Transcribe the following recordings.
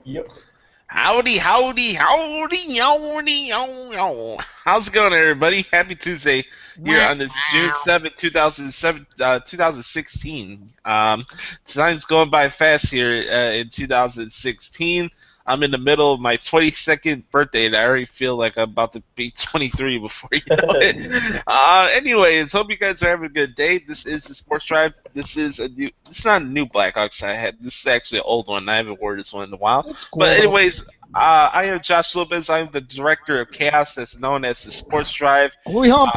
Yep. Howdy, howdy, howdy, howdy, howdy. How's it going, everybody? Happy Tuesday here Wow. on this June 7th, 2016. Time's going by fast here in 2016. I'm in the middle of my 22nd birthday, and I already feel like I'm about to be 23 before you know it. Anyways, hope you guys are having a good day. This is the Sports Drive. It's not a new Blackhawks I had. This is actually an old one. I haven't worn this one in a while. That's cool. But anyways, I am Josh Lopez. I'm the director of Chaos, that's known as the Sports Drive. Holy hump.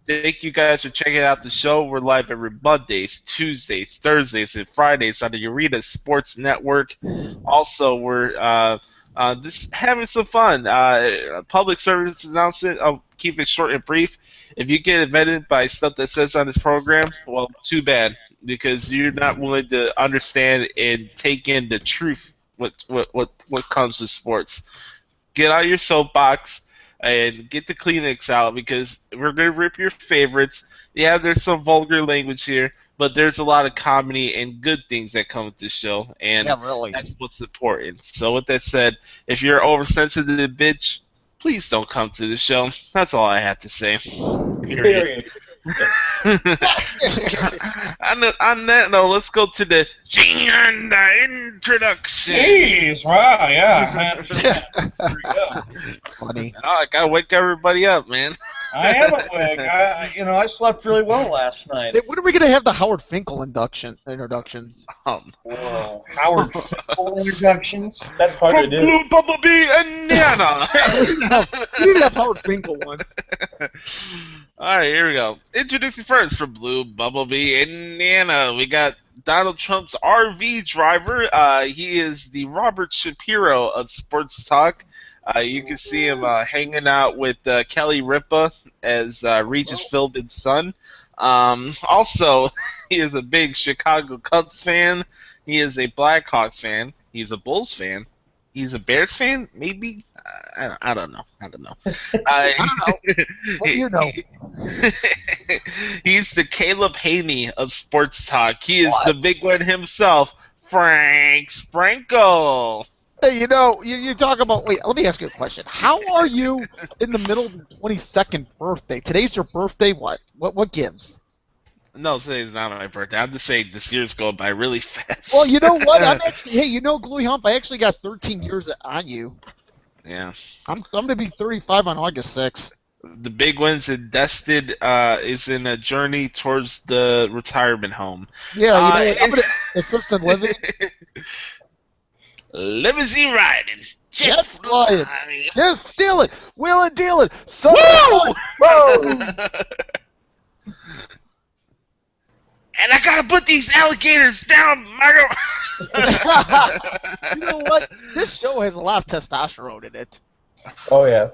Thank you guys for checking out the show. We're live every Mondays, Tuesdays, Thursdays, and Fridays on the Ureta Sports Network. Also, we're just having some fun. Public service announcement. I'll keep it short and brief. If you get offended by stuff that says on this program, well, too bad, because you're not willing to understand and take in the truth. What comes to sports? Get out your soapbox and get the Kleenex out, because we're going to rip your favorites. Yeah, there's some vulgar language here, but there's a lot of comedy and good things that come with this show, and Yeah, really. that's what's important. So with that said, if you're oversensitive bitch, please don't come to the show. That's all I have to say. Period. On that note, let's go to the introduction. Jeez, wow, yeah. Here we go. Funny. Oh, I gotta wake everybody up, man. I am awake. I slept really well last night. Hey, when are we going to have the Howard Finkel introductions? Whoa. Howard Finkel introductions? That's hard to do. Blue Bumblebee and Nana. We need to have Howard Finkel ones. Alright, here we go. Introducing first from Blue Bumblebee and Nana, we got Donald Trump's RV driver. He is the Robert Shapiro of Sports Talk. You can see him hanging out with Kelly Ripa as Regis Philbin's son. Also, he is a big Chicago Cubs fan. He is a Blackhawks fan. He's a Bulls fan. He's a Bears fan, maybe. I don't know. I don't know. What do you know? He's the Caleb Haney of Sports Talk. He is the big one himself, Frank Spranko. Hey, you talk about. Wait, let me ask you a question. How are you in the middle of your 22nd birthday? Today's your birthday. What gives? No, today's not my birthday. I'm just saying this year's going by really fast. Well, you know what? Gluey Hump, I actually got 13 years on you. Yeah. I'm going to be 35 on August 6th. The big one's invested is in a journey towards the retirement home. Yeah, I'm going to assisted living. Limousine riding. Jet flying. Just steal it. Wheel and deal it. Woo! Whoa! And I gotta put these alligators down, Margo. You know what? This show has a lot of testosterone in it. Oh, yeah.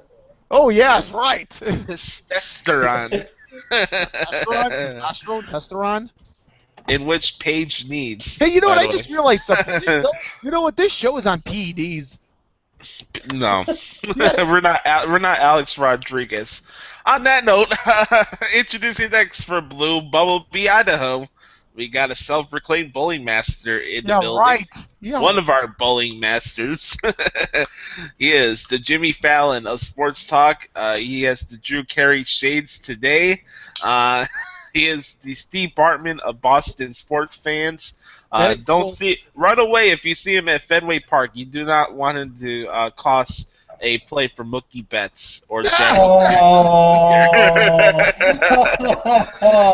Oh, yes, right. Testosterone. Testosterone. In which Paige needs. Hey, you know what? by I the just way. realized something. You know what? This show is on PEDs. No, we're not Alex Rodriguez. On that note, introducing next for Blue Bumblebee, Idaho, we got a self-proclaimed bowling master in the building. Right. Yeah, One of our bowling masters. He is the Jimmy Fallon of Sports Talk. He has the Drew Carey shades today. He is the Steve Bartman of Boston sports fans. Run away if you see him at Fenway Park. You do not want him to cost a play for Mookie Betts or Jack.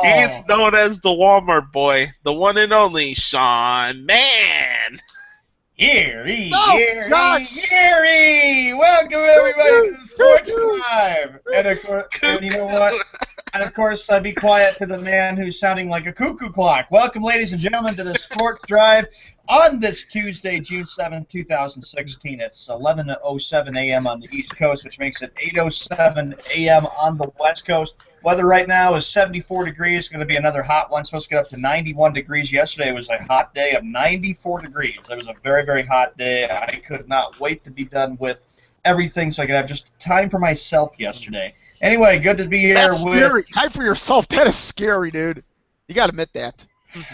He's known as the Walmart boy, the one and only Sean Mann. Erie. Welcome everybody to the Sports Drive. And you know what? And of course, be quiet to the man who's sounding like a cuckoo clock. Welcome, ladies and gentlemen, to the Sports Drive on this Tuesday, June 7th, 2016. It's 11:07 a.m. on the East Coast, which makes it 8:07 a.m. on the West Coast. Weather right now is 74 degrees. It's going to be another hot one. It's supposed to get up to 91 degrees. Yesterday was a hot day of 94 degrees. It was a very, very hot day. I could not wait to be done with everything so I could have just time for myself yesterday. Anyway, good to be here That's scary. Time for yourself. That is scary, dude. You got to admit that.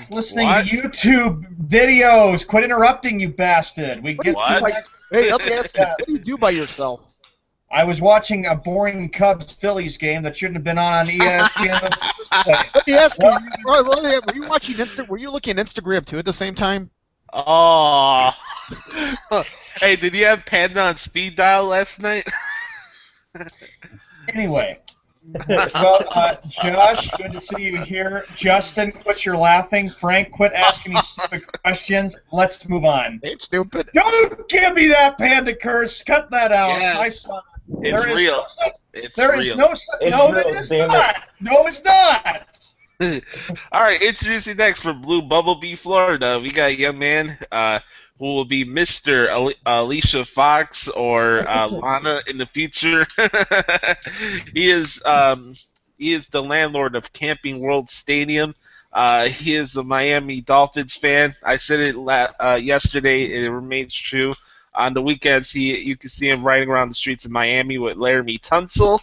listening What? to YouTube videos. Quit interrupting, you bastard. We get What? to Hey, let me ask you, what do you do by yourself? I was watching a boring Cubs-Phillies game that shouldn't have been on ESPN. Let me ask you, were you watching Were you looking at Instagram too at the same time? Oh. Hey, did you have Panda on speed dial last night? Anyway, well, Josh, good to see you here. Justin, quit your laughing. Frank, quit asking me stupid questions. Let's move on. Ain't stupid. Don't give me that panda curse. Cut that out. Yes. I saw it. It's There is real. no such- It's There real. is no such. It's No, real, it is damn it. not. No, it's not. All right, introducing next from Blue Bumblebee, Florida, we got a young man who will be Mr. Alicia Fox or Lana in the future. He is the landlord of Camping World Stadium. He is a Miami Dolphins fan. I said it yesterday, and it remains true. On the weekends, you can see him riding around the streets of Miami with Laramie Tunsil.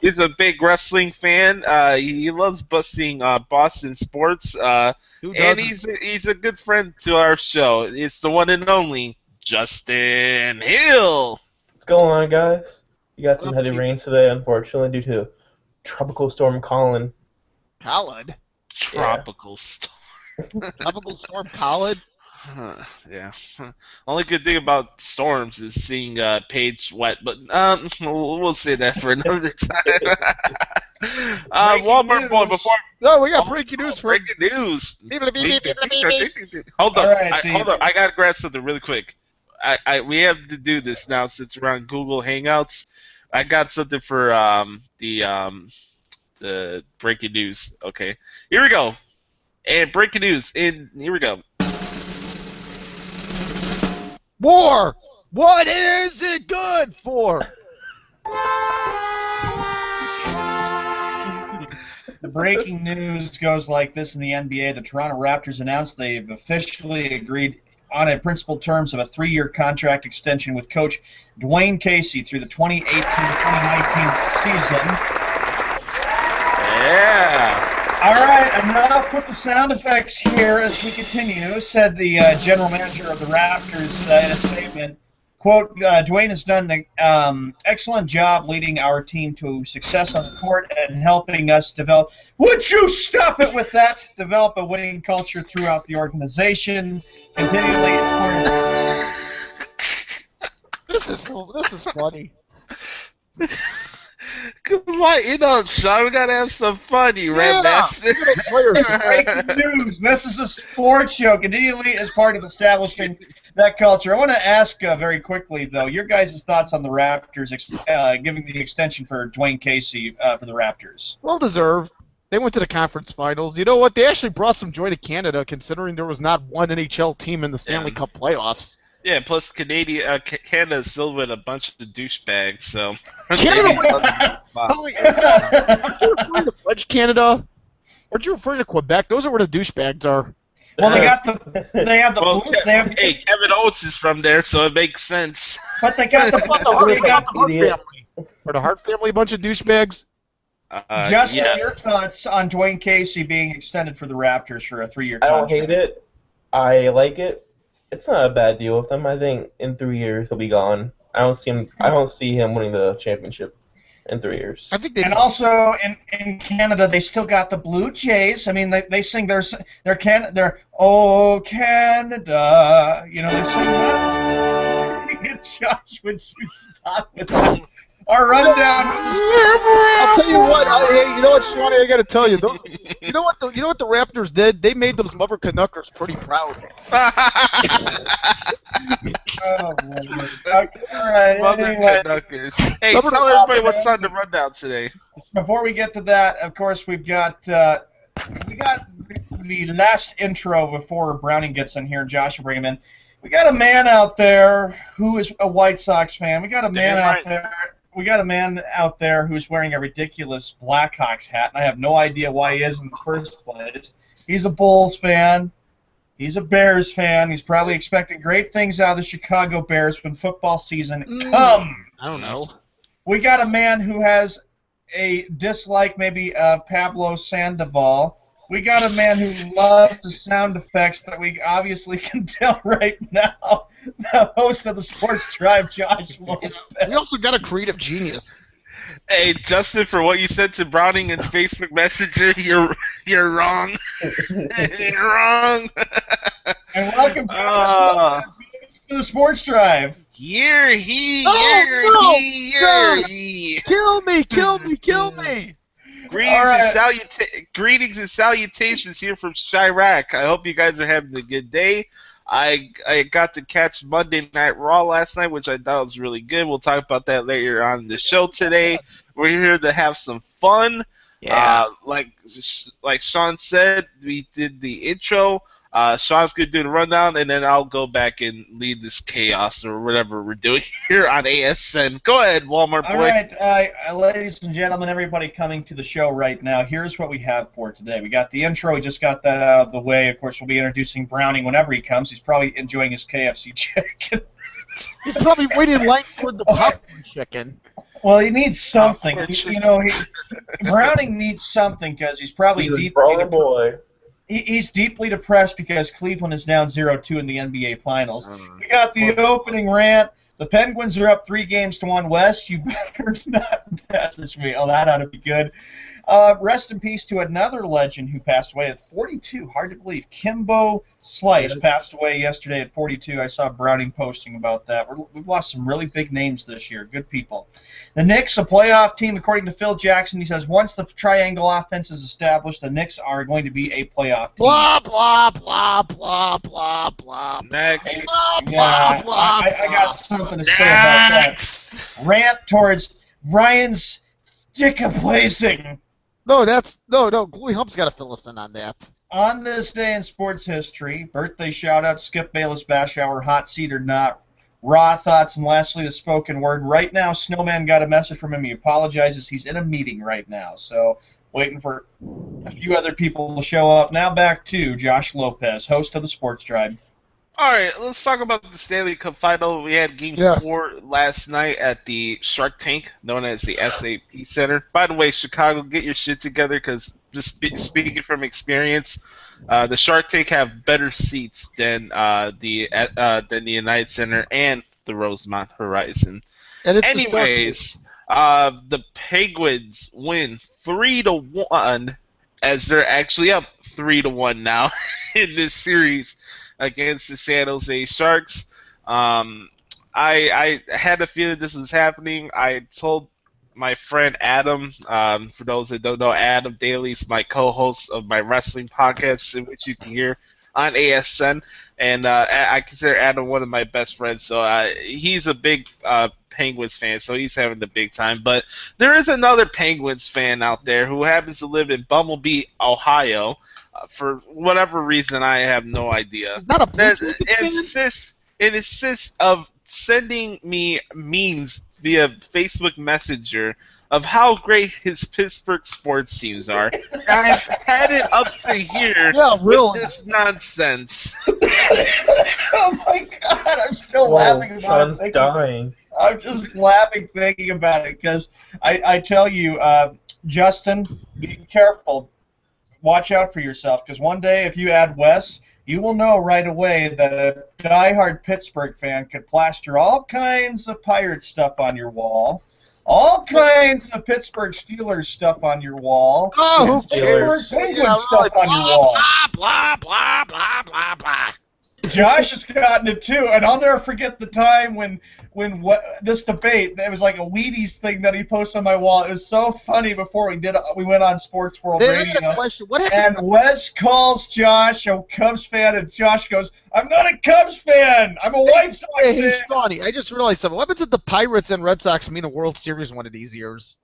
He's a big wrestling fan. He loves busting Boston sports. Who And doesn't? he's a good friend to our show. It's the one and only Justin Hill. What's going on, guys? You got some What up, heavy Chief? rain today, unfortunately, due to Tropical Storm Colin. Colin? Tropical storm. Tropical Storm Colin? Yeah. Only good thing about storms is seeing Paige wet, but we'll say that for another time. Walmart boy, before No, we got breaking news for breaking news. Beep, beep, beep, beep, beep, beep. Hold All on, right, hold on. I gotta grab something really quick. We have to do this now since we're on Google Hangouts. I got something for the breaking news. Okay, here we go. And breaking news. Here we go. War! What is it good for? The breaking news goes like this in the NBA. The Toronto Raptors announced they've officially agreed on a principal terms of a 3-year contract extension with coach Dwayne Casey through the 2018-2019 season. Yeah. All right, and now I'll put the sound effects here as we continue, said the general manager of the Raptors in a statement. Quote, Dwayne has done an excellent job leading our team to success on the court and helping us develop. Would you stop it with that? Develop a winning culture throughout the organization. Continually, it's part of This is funny. Come on, Sean, we gotta have some fun, you red bastard. breaking news. This is a sports show. Continually as part of establishing that culture. I want to ask very quickly, though, your guys' thoughts on the Raptors giving the extension for Dwayne Casey for the Raptors. Well deserved. They went to the conference finals. You know what? They actually brought some joy to Canada, considering there was not one NHL team in the Stanley Cup playoffs. Yeah, plus Canada is filled with a bunch of douchebags, so. Canada aren't you referring to French Canada? Aren't you referring to Quebec? Those are where the douchebags are. Well, they have the Well, blue, they have, hey, Kevin Oates is from there, so it makes sense. but they got the The Hart family. Or the Hart family, a bunch of douchebags. Justin, yes. your thoughts on Dwayne Casey being extended for the Raptors for a 3-year I contract? don't hate it. I like it. It's not a bad deal with him. I think in 3 years he'll be gone. I don't see him winning the championship in 3 years. I think they And also in Canada, they still got the Blue Jays. I mean, they sing their Oh Canada. You know, they sing that. Josh, would you stop with that? Our rundown. I'll tell you what. Hey, you know what, Shawnee? I got to tell you, those. You know what? You know what the Raptors did? They made those Mother Canuckers pretty proud. Oh, Lord. Okay, all right. Mother Anyway, Canuckers. Hey, Remember tell the everybody topic, what's on the rundown today. before we get to that, of course, we got the last intro before Browning gets in here and Josh will bring him in. We got a man out there who is a White Sox fan. We got a man out there. We got a man out there who's wearing a ridiculous Blackhawks hat, and I have no idea why he is in the first place. He's a Bulls fan. He's a Bears fan. He's probably expecting great things out of the Chicago Bears when football season comes. I don't know. We got a man who has a dislike maybe of Pablo Sandoval. We got a man who loves the sound effects that we obviously can tell right now. The host of the Sports Drive, Josh Lopez. We also got a creative genius. Hey, Justin, for what you said to Browning in Facebook Messenger, you're wrong. You're wrong. And welcome, Josh Lopez, to the Sports Drive. Hear he, Oh, hear no, he, hear God. he. Kill me, kill me, kill me. Greetings and salutations here from Chirac. I hope you guys are having a good day. I got to catch Monday Night Raw last night, which I thought was really good. We'll talk about that later on in the show today. We're here to have some fun. Yeah. Like Sean said, we did the intro. Sean's going to do the rundown, and then I'll go back and lead this chaos or whatever we're doing here on ASN. Go ahead, Walmart boy. All right, ladies and gentlemen, everybody coming to the show right now, here's what we have for today. We got the intro. We just got that out of the way. Of course, we'll be introducing Browning whenever he comes. He's probably enjoying his KFC chicken. He's probably waiting in line for the popcorn chicken. Well, he needs something. Popcorn Browning needs something because he's probably He's deeply depressed because Cleveland is down 0-2 in the NBA Finals. We got the opening rant. The Penguins are up 3-1 West. You better not message me. Oh, that ought to be good. Rest in peace to another legend who passed away at 42. Hard to believe. Kimbo Slice passed away yesterday at 42. I saw Browning posting about that. We've lost some really big names this year. Good people. The Knicks, a playoff team, according to Phil Jackson. He says once the triangle offense is established, the Knicks are going to be a playoff team. Blah, blah, blah, blah, blah, blah. Next. Blah, Yeah, blah, blah, I got something to say about that. Rant towards Ryan's dick blazing. No, Gluey Hump's got to fill us in on that. On this day in sports history, birthday shout-out, Skip Bayless Bash Hour, hot seat or not, raw thoughts, and lastly, the spoken word. Right now, Snowman got a message from him. He apologizes. He's in a meeting right now, so waiting for a few other people to show up. Now back to Josh Lopez, host of the Sports Drive. All right, let's talk about the Stanley Cup Final. We had Game 4 last night at the Shark Tank, known as the SAP Center. By the way, Chicago, get your shit together because just speaking from experience, the Shark Tank have better seats than the United Center and the Rosemont Horizon. Anyways, the Penguins win 3-1 as they're actually up 3-1 now in this series against the San Jose Sharks. I had a feeling this was happening. I told my friend Adam, for those that don't know, Adam Daly is my co-host of my wrestling podcast, in which you can hear on ASN, and I consider Adam one of my best friends, so he's a big Penguins fan, so he's having the big time. But there is another Penguins fan out there who happens to live in Bumblebee, Ohio, for whatever reason, I have no idea. He's not a It insists of sending me memes via Facebook Messenger of how great his Pittsburgh sports teams are. And I've had it up to here with this nonsense. Oh my God, I'm still laughing about Sean's dying. I'm just laughing thinking about it because I tell you, Justin, be careful. Watch out for yourself, because one day if you add Wes, you will know right away that a diehard Pittsburgh fan could plaster all kinds of Pirate stuff on your wall, all kinds of Pittsburgh Steelers stuff on your wall, Pittsburgh Penguins stuff on your wall. Blah, blah, blah, blah, blah. Josh has gotten it too, and I'll never forget the time when this debate, it was like a Wheaties thing that he posted on my wall. It was so funny before we went on Sports World Radio. What happened? And Wes calls Josh a Cubs fan, and Josh goes, "I'm not a Cubs fan. I'm a White Sox fan." Hey, Shawnee, I just realized something. What happens if the Pirates and Red Sox mean a World Series one of these years?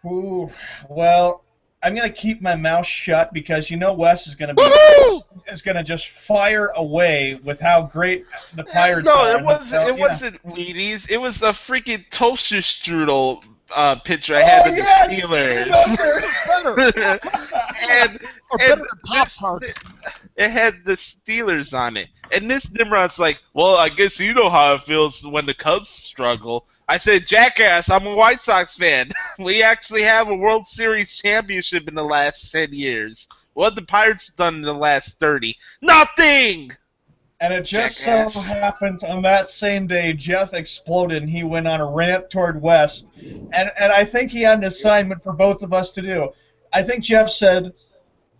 Ooh, well, I'm gonna keep my mouth shut because Wes is gonna just fire away with how great the Pirates are. No, it wasn't Wheaties. It was a freaking toaster strudel picture, I had the yes, Steelers. and Or and better than Pop this- Tarts. it had the Steelers on it. And this Nimrod's like, well, I guess you know how it feels when the Cubs struggle. I said, jackass, I'm a White Sox fan. We actually have a World Series championship in the last 10 years. What have the Pirates done in the last 30? Nothing! And it just Jackass. so happens on that same day, Jeff exploded and he went on a rant toward Wes. And I think he had an assignment for both of us to do. I think Jeff said,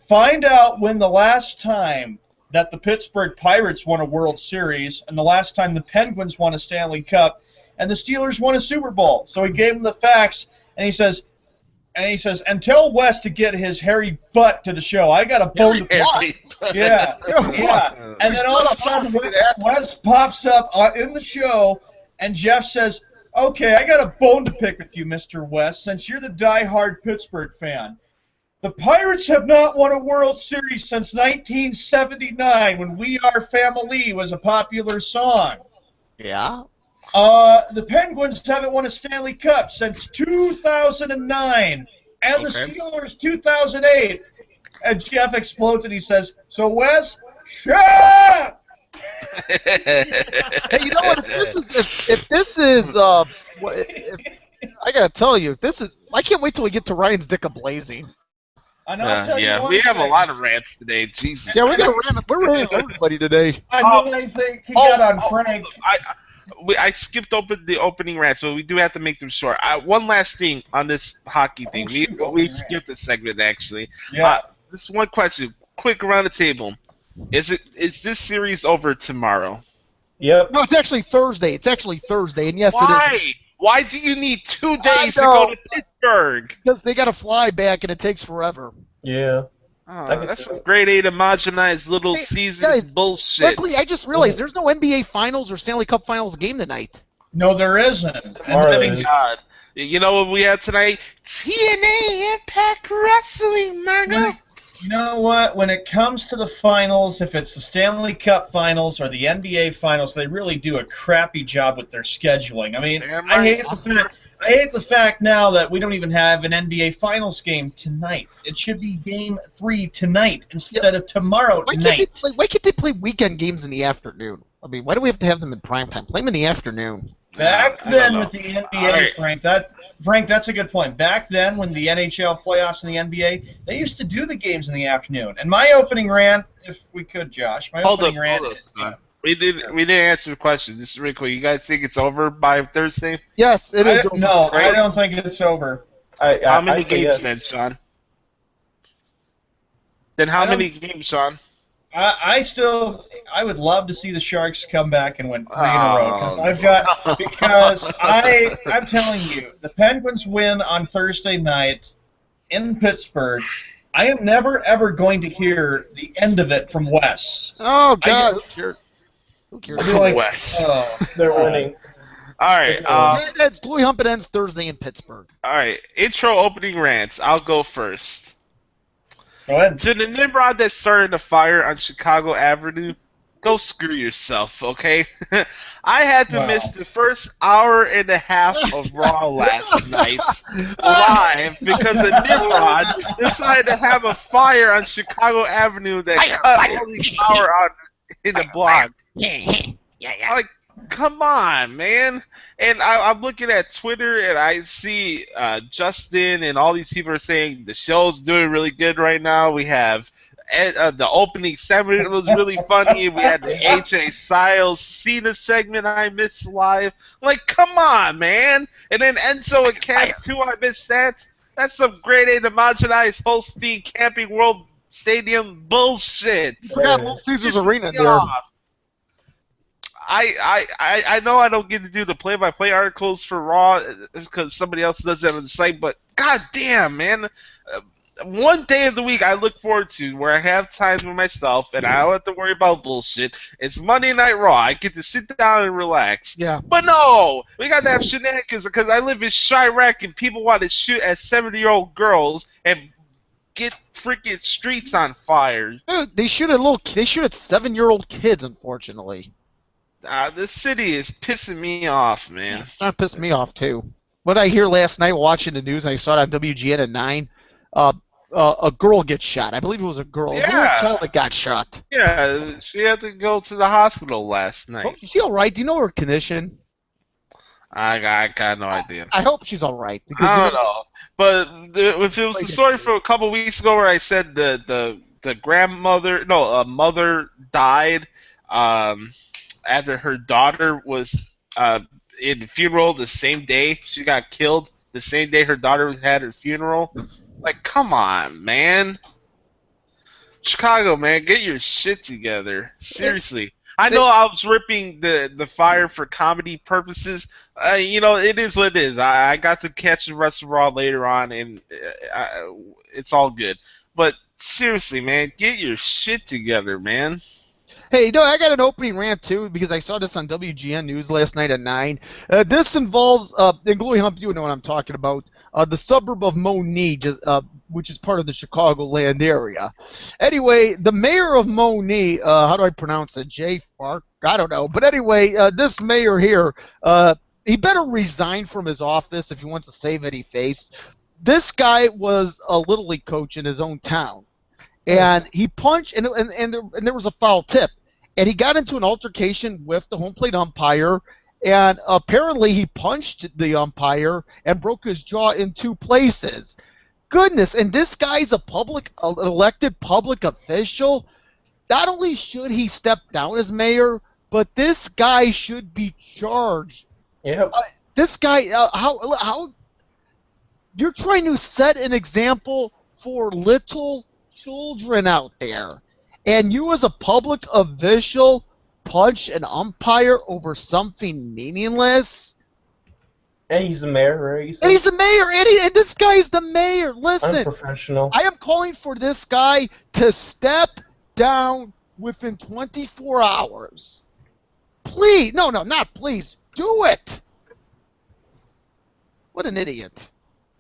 find out when the last time that the Pittsburgh Pirates won a World Series and the last time the Penguins won a Stanley Cup and the Steelers won a Super Bowl. So he gave him the facts, and he says, and tell Wes to get his hairy butt to the show. I got a bone to pick. Yeah, yeah. And then all of a sudden, Wes pops up in the show, and Jeff says, okay, I got a bone to pick with you, Mr. Wes, since you're the diehard Pittsburgh fan. The Pirates have not won a World Series since 1979, when We Are Family was a popular song. Yeah. The Penguins haven't won a Stanley Cup since 2009, and the Steelers 2008. And Jeff explodes and he says, so Wes, shut up! Hey, you know what? If this is I gotta tell you, I can't wait till we get to Ryan's dick a-blazing. And I'll tell you Yeah, one we have a thing. lot of rants today. Jesus. Yeah, we're ranting everybody today. I think he got on Frank. I skipped open the opening rants, but we do have to make them short. One last thing on this hockey thing. We skipped a segment actually. Yeah. This one question, quick around the table. Is this series over tomorrow? Yep. No, it's actually Thursday. And yes, it is. Why? Why do you need 2 days to go to Pittsburgh? Because they got to fly back, and it takes forever. Yeah. Oh, that's some grade A homogenized little season guys, bullshit. Luckily, I just realized there's no NBA Finals or Stanley Cup Finals game tonight. No, there isn't. Tomorrow And is. God. You know what we have tonight? TNA Impact Wrestling, manga. you know what? When it comes to the finals, if it's the Stanley Cup Finals or the NBA Finals, they really do a crappy job with their scheduling. I mean, Damn I right. hate the fact now that we don't even have an NBA Finals game tonight. It should be Game 3 tonight instead of tomorrow night. Why can't they play weekend games in the afternoon? I mean, why do we have to have them in prime time? Play them in the afternoon. Back I then don't with know. the NBA, All right. Frank, that's a good point. Back then, when the NHL playoffs and the NBA, they used to do the games in the afternoon. And my opening rant, if we could, Josh, my Hold opening up, rant. hold up. We didn't answer the question. This is really cool. You guys think it's over by Thursday? Yes, it is. No, I Right? don't think it's over. How many I say games yes. then, Sean? Then how I don't- many games, Sean? I would love to see the Sharks come back and win 3 in a row Oh, because I'm telling you, the Penguins win on Thursday night in Pittsburgh. I am never ever going to hear the end of it from Wes. Oh God, who cares? Who cares? I'll be like, Wes. oh, They're winning. All right. It's Glory Hump. It ends Thursday in Pittsburgh. All right. Intro opening rants. I'll go first. go ahead. To the Nimrod that started a fire on Chicago Avenue, go screw yourself, okay? I had to Wow. miss the first hour and a half of Raw last night live because a Nimrod decided to have a fire on Chicago Avenue that cut all the power out in the block. Like, come on, man. And I'm looking at Twitter and I see Justin and all these people are saying the show's doing really good right now. We have the opening segment was really funny. We had the AJ Styles Cena segment I missed live. Like, come on, man. And then Enzo and Cass 2, I missed that. That's some grade A homogenized Holstein Camping World Stadium bullshit. You forgot Little Caesars Arena Piss me there. off. I know I don't get to do the play-by-play articles for Raw because somebody else does that on the site, but god damn, man. One day of the week I look forward to where I have time with myself and I don't have to worry about bullshit. It's Monday Night Raw. I get to sit down and relax. Yeah. But no, we got to have shenanigans because I live in Chirac and people want to shoot at 70-year-old girls and get freaking streets on fire. Dude, they shoot at 7-year-old kids, unfortunately. This city is pissing me off, man. It's starting to piss me off too. what I hear last night watching the news, and I saw it on WGN at 9, a girl gets shot. I believe it was a girl. It was a little Yeah. child that got shot. Yeah, she had to go to the hospital last Oh, night. is she all right? Do you know her condition? I got no idea. I hope she's all right. Because I don't know. But if it was the story from a couple weeks ago where I said the grandmother, no, a mother died after her daughter was in the funeral the same day. She got killed the same day her daughter had her funeral. Like, come on, man. Chicago, man, get your shit together. Seriously. I know I was ripping the fire for comedy purposes. It is what it is. I got to catch the rest of Raw later on, and it's all good. But seriously, man, get your shit together, man. Hey, I got an opening rant too because I saw this on WGN News last night at 9. This involves, and Glory Hump, you know what I'm talking about, the suburb of Moni, which is part of the Chicagoland area. Anyway, the mayor of Moni, how do I pronounce it? Jay Fark? I don't know. But anyway, this mayor here, he better resign from his office if he wants to save any face. This guy was a Little League coach in his own town. And he punched, and there was a foul tip. And he got into an altercation with the home plate umpire, and apparently he punched the umpire and broke his jaw in 2 places. Goodness, and this guy's an elected public official. Not only should he step down as mayor, but this guy should be charged. Yep. This guy, how you're trying to set an example for little children out there. And you as a public official punch an umpire over something meaningless? And he's the mayor, right? And he's the mayor, and this guy's the mayor. Listen, unprofessional. I am calling for this guy to step down within 24 hours. Please. No, not please. Do it. What an idiot.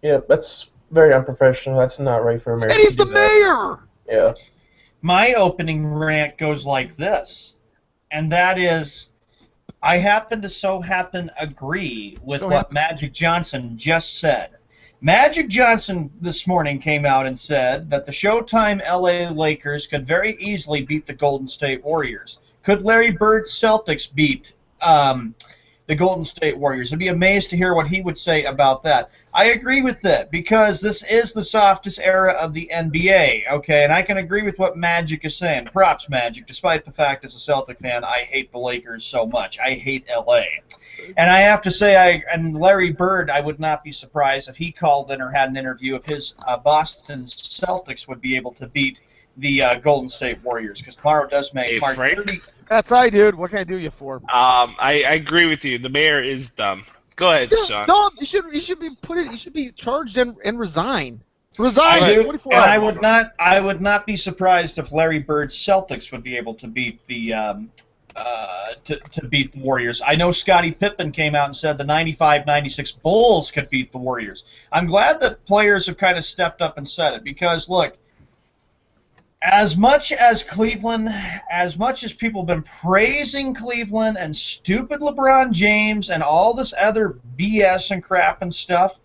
Yeah, that's very unprofessional. That's not right for a mayor. And he's the mayor. Yeah. My opening rant goes like this, and that is, I happen to agree with what Magic Johnson just said. Magic Johnson this morning came out and said that the Showtime LA Lakers could very easily beat the Golden State Warriors. Could Larry Bird's Celtics beat the Golden State Warriors? I'd be amazed to hear what he would say about that. I agree with that because this is the softest era of the NBA, okay? And I can agree with what Magic is saying. Props, Magic, despite the fact as a Celtic fan I hate the Lakers so much. I hate LA. And I have to say, and Larry Bird, I would not be surprised if he called in or had an interview if his Boston Celtics would be able to beat the Golden State Warriors, because tomorrow does make March 30. That's right, dude. What can I do you for? I agree with you. The mayor is dumb. Go ahead, Sean. No, you should be You should be charged and resign. Resign. I do, 24 and hours. I would not be surprised if Larry Bird's Celtics would be able to beat the to beat the Warriors. I know Scottie Pippen came out and said the 95-96 Bulls could beat the Warriors. I'm glad that players have kind of stepped up and said it, because look, as much as people have been praising Cleveland and stupid LeBron James and all this other BS and crap and stuff,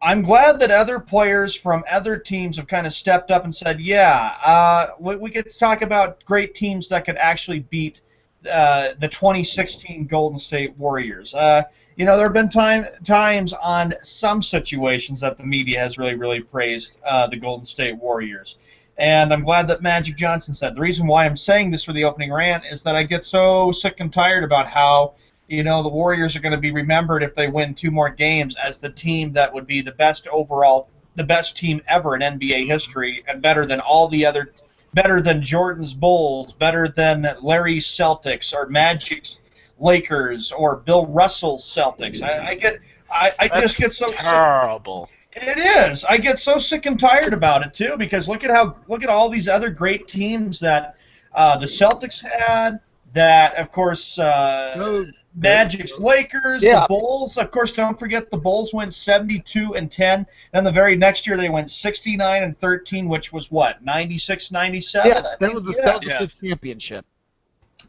I'm glad that other players from other teams have kind of stepped up and said, yeah, we get to talk about great teams that could actually beat the 2016 Golden State Warriors. There have been times on some situations that the media has really, really praised the Golden State Warriors. And I'm glad that Magic Johnson said. The reason why I'm saying this for the opening rant is that I get so sick and tired about how, the Warriors are going to be remembered if they win 2 more games as the team that would be the best team ever in NBA history, and better than Jordan's Bulls, better than Larry's Celtics or Magic's Lakers or Bill Russell's Celtics. I just get so terrible. It is. I get so sick and tired about it too, because look at all these other great teams that the Celtics had. That, of course, Magic's Lakers, the Bulls. Of course, don't forget the Bulls went 72-10. Then the very next year they went 69-13, which was what, 96-97. Yes, that was a good championship.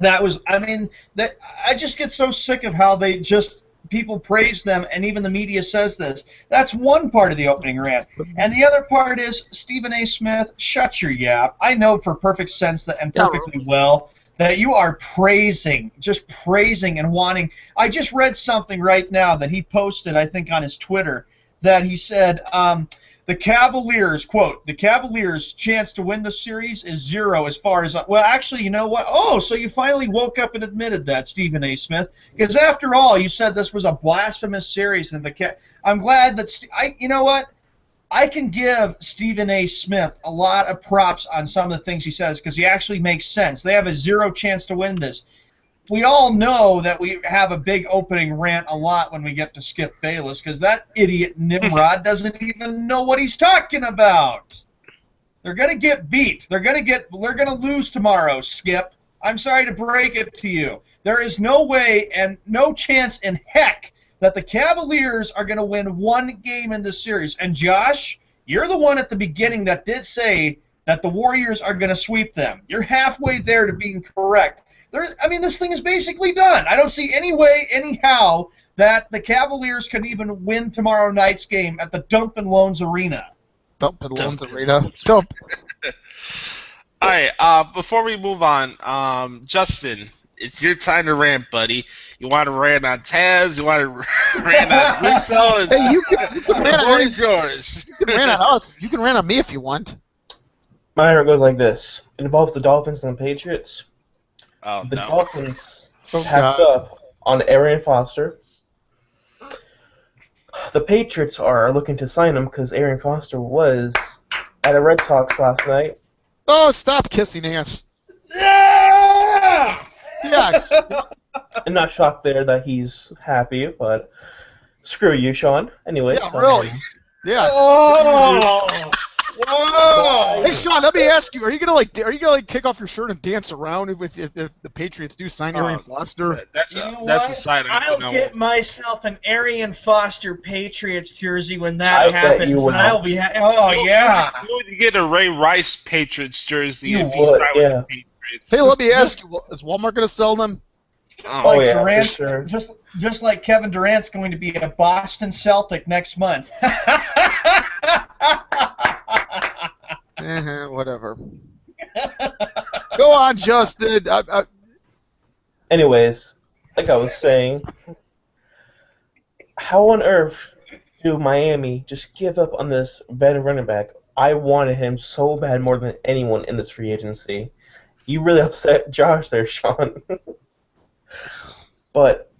That was. I mean, I just get so sick of how they just people praise them, and even the media says this. That's one part of the opening rant. And the other part is, Stephen A. Smith, shut your yap. I know for perfect sense that, and perfectly well, that you are just praising and wanting. I just read something right now that he posted, I think, on his Twitter, that he said, the Cavaliers, quote, the Cavaliers' chance to win the series is 0 as far as, well, actually, you know what? Oh, so you finally woke up and admitted that, Stephen A. Smith. Because after all, you said this was a blasphemous series. And I'm glad that, you know what? I can give Stephen A. Smith a lot of props on some of the things he says because he actually makes sense. They have a 0 chance to win this. We all know that we have a big opening rant a lot when we get to Skip Bayless because that idiot Nimrod doesn't even know what he's talking about. They're going to get beat. They're going to lose tomorrow, Skip. I'm sorry to break it to you. There is no way and no chance in heck that the Cavaliers are going to win one game in this series. And Josh, you're the one at the beginning that did say that the Warriors are going to sweep them. You're halfway there to being correct. This thing is basically done. I don't see any way, anyhow, that the Cavaliers can even win tomorrow night's game at the Dump and Loans Arena. Dump and Loans Arena. Dump. All right, before we move on, Justin, it's your time to rant, buddy. You want to rant on Taz? You want to rant on Russo? Hey, you can rant on yours. You can rant on us. You can rant on me if you want. My rant goes like this. It involves the Dolphins and the Patriots. Oh, the no. Dolphins passed up on Arian Foster. The Patriots are looking to sign him because Arian Foster was at a Red Sox last night. Oh, stop kissing ass. Yeah! Yeah. I'm not shocked there that he's happy, but screw you, Sean. Anyway. Yeah, really. Yeah. Oh! Whoa! Hey, Sean, let me ask you: Are you gonna take off your shirt and dance around if the Patriots do sign Arian Foster? That's You know that's what? a side I'll get myself an Arian Foster Patriots jersey when I that bet happens, you will. and I'll be oh yeah. You would get a Ray Rice Patriots jersey You if you would, signed with the Patriots. Hey, let me ask you: Is Walmart gonna sell them? Oh, yeah, Durant, for sure. just like Kevin Durant's going to be a Boston Celtic next month. Whatever. Go on, Justin. Anyways, like I was saying, how on earth do Miami just give up on this veteran running back? I wanted him so bad more than anyone in this free agency. You really upset Josh there, Sean. But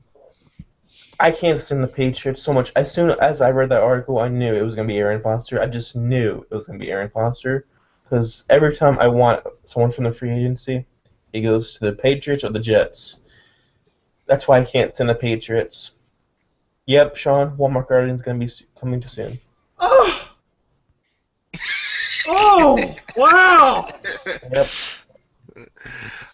I can't stand the Patriots so much. As soon as I read that article, I knew it was going to be Arian Foster. I just knew it was going to be Arian Foster. Because every time I want someone from the free agency, he goes to the Patriots or the Jets. That's why I can't stand the Patriots. Yep, Sean, Walmart Guardian's going to be coming to soon. Oh! Oh! Wow! Yep.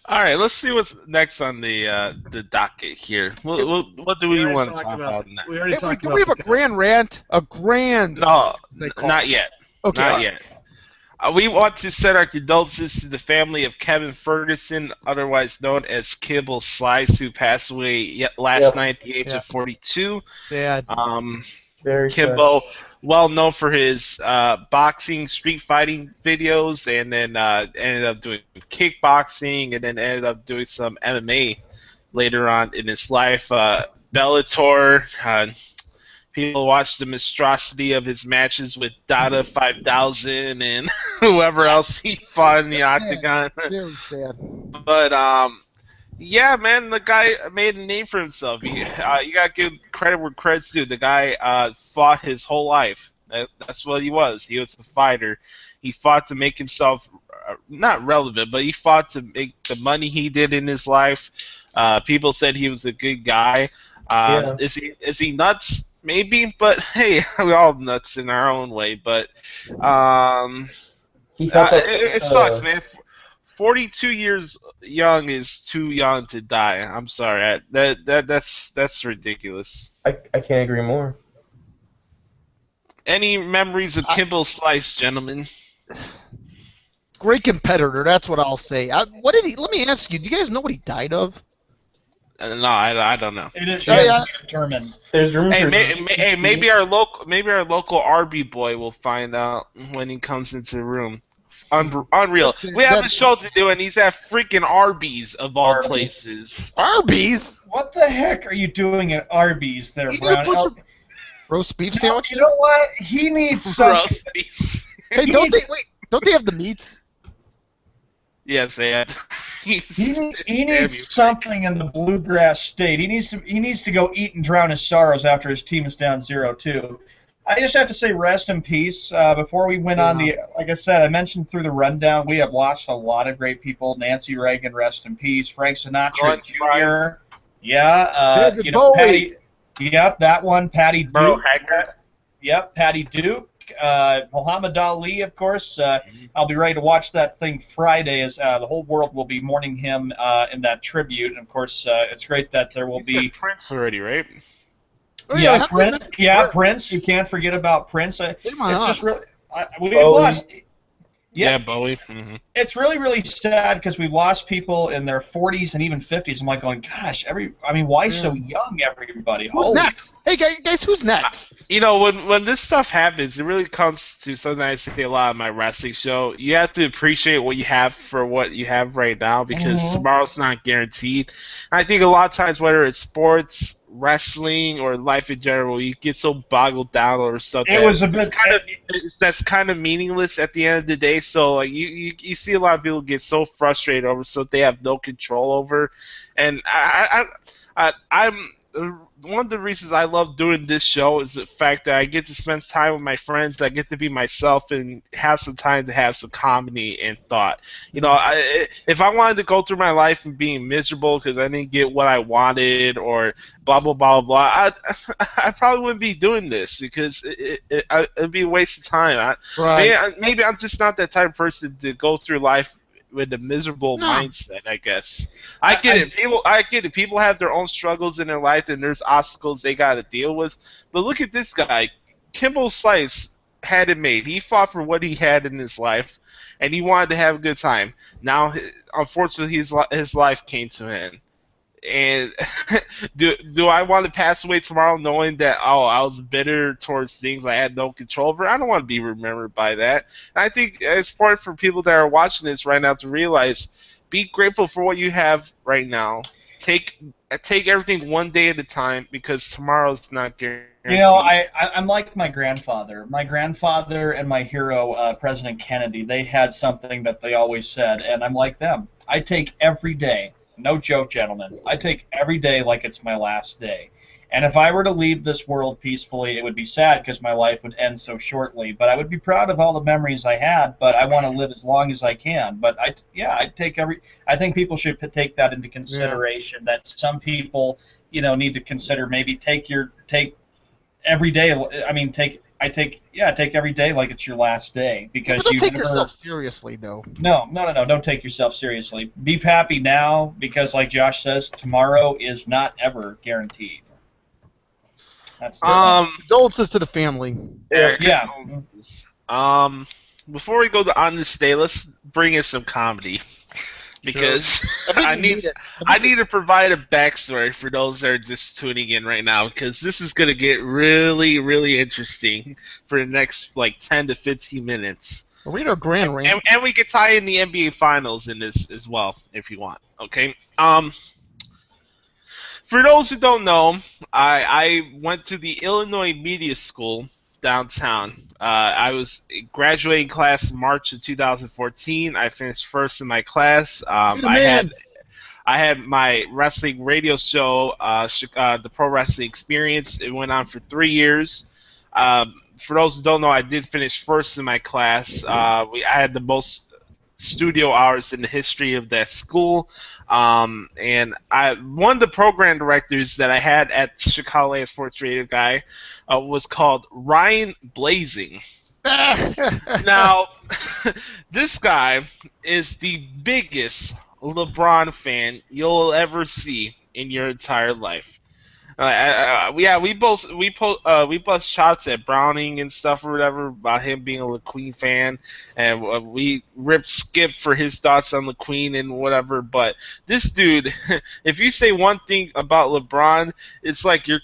All right, let's see what's next on the docket here. What do we want to talk about next? We already Hey, talked do about we have a grand rant? A grand. No, They call not it. yet. Okay. Not yet. We want to send our condolences to the family of Kevin Ferguson, otherwise known as Kimbo Slice, who passed away last night at the age of 42. Sad. Very Kimbo, well known for his boxing, street fighting videos, and then ended up doing kickboxing, and then ended up doing some MMA later on in his life. Bellator. People watched the monstrosity of his matches with Dada 5000 and whoever else he fought in the octagon. Very sad. But yeah, man, the guy made a name for himself. You gotta give credit where credit's due. The guy fought his whole life. That's what he was. He was a fighter. He fought to make himself not relevant, but he fought to make the money he did in his life. People said he was a good guy. Yeah. Is he nuts? Maybe, but hey, we're all nuts in our own way. But it sucks, man. 42 years young is too young to die. I'm sorry. That's ridiculous. I can't agree more. Any memories of Kimbo Slice, gentlemen? Great competitor. That's what I'll say. What did he? Let me ask you. Do you guys know what he died of? No, I don't know. It is Oh, yet yeah. to be determined. There's room for. Maybe our local Arby boy will find out when he comes into the room. Unreal. We have a show to do, and he's at freaking Arby's of all Arby's. places. Arby's. What the heck are you doing at Arby's there, You need Brown? a bunch of roast beef No, sandwiches. you know what? He needs something. Roast beef. Hey, don't they have the meats? Yes, they have. He needs something in the bluegrass state. He needs to go eat and drown his sorrows after his team is down 0-2. I just have to say rest in peace. Before we went on like I said, I mentioned through the rundown, we have lost a lot of great people. Nancy Reagan, rest in peace. Frank Sinatra Jr. Yeah, David Bowie. Patty. Yep, that one. Patty Bro, Duke. Haggard. Yep, Patty Duke. Muhammad Ali, of course. I'll be ready to watch that thing Friday, as the whole world will be mourning him in that tribute. And of course, it's great that there will be Prince already, right? Oh, yeah, Prince. Yeah, Prince. You can't forget about Prince. It's just really we've lost. Yeah, Bowie. Mm-hmm. It's really, really sad because we've lost people in their 40s and even 50s. I'm like going, gosh, why so young, everybody? Who's next? Hey, guys, who's next? You know, when this stuff happens, it really comes to something I say a lot on my wrestling show. You have to appreciate what you have for what you have right now, because tomorrow's not guaranteed. And I think a lot of times, whether it's sports, wrestling, or life in general, you get so boggled down over stuff that's kind of meaningless at the end of the day. So like you see a lot of people get so frustrated over stuff they have no control over, and I'm one of the reasons I love doing this show is the fact that I get to spend time with my friends, that I get to be myself and have some time to have some comedy and thought. You know, if I wanted to go through my life and being miserable because I didn't get what I wanted or blah, blah, blah, blah, I probably wouldn't be doing this, because it'd be a waste of time. Maybe I'm just not that type of person to go through life with a miserable mindset, I guess. I get it. People have their own struggles in their life, and there's obstacles they got to deal with. But look at this guy. Kimbo Slice had it made. He fought for what he had in his life, and he wanted to have a good time. Now, unfortunately, his life came to an end. And do I want to pass away tomorrow knowing that, I was bitter towards things I had no control over? I don't want to be remembered by that. And I think it's important for people that are watching this right now to realize, be grateful for what you have right now. Take everything one day at a time, because tomorrow's not guaranteed. You know, I'm like my grandfather. My grandfather and my hero, President Kennedy, they had something that they always said, and I'm like them. I take every day. No joke, gentlemen. I take every day like it's my last day. And if I were to leave this world peacefully, it would be sad because my life would end so shortly. But I would be proud of all the memories I had, but I want to live as long as I can. But I think people should take that into consideration, that some people, need to consider, maybe take every day. Take every day like it's your last day, because don't take yourself seriously, though. No. Don't take yourself seriously. Be happy now, because, like Josh says, tomorrow is not ever guaranteed. That's condolences to the family. Yeah. Before we go on this day, let's bring in some comedy. Because I need to provide a backstory for those that are just tuning in right now, because this is going to get really, really interesting for the next 10 to 15 minutes. We'll read our grand rant. And we can tie in the NBA Finals in this as well, if you want. Okay. For those who don't know, I went to the Illinois Media School downtown. I was graduating class in March of 2014. I finished first in my class. I had my wrestling radio show, the Pro Wrestling Experience. It went on for 3 years. For those who don't know, I did finish first in my class. I had the most studio hours in the history of that school. And one of the program directors that I had at Chicago Sports Radio Guy was called Ryan Blazing. Now, this guy is the biggest LeBron fan you'll ever see in your entire life. Yeah, we both shots at Browning and stuff or whatever about him being a LaQueen fan, and we ripped Skip for his thoughts on LaQueen and whatever. But this dude, if you say one thing about LeBron, it's like you're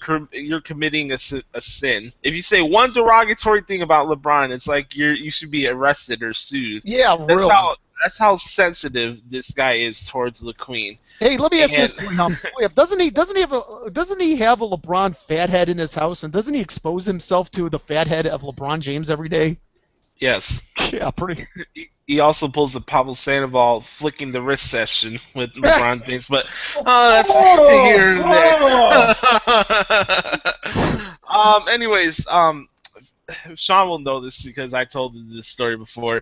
committing a sin. If you say one derogatory thing about LeBron, it's like you should be arrested or sued. Yeah, really. That's how sensitive this guy is towards LaQueen. Hey, let me ask you this, doesn't he have a LeBron fathead in his house, and doesn't he expose himself to the fathead of LeBron James every day? Yes. Yeah, pretty. He also pulls a Pablo Sandoval flicking the wrist session with LeBron James, but that's here and there. Anyways, Sean will know this because I told him this story before.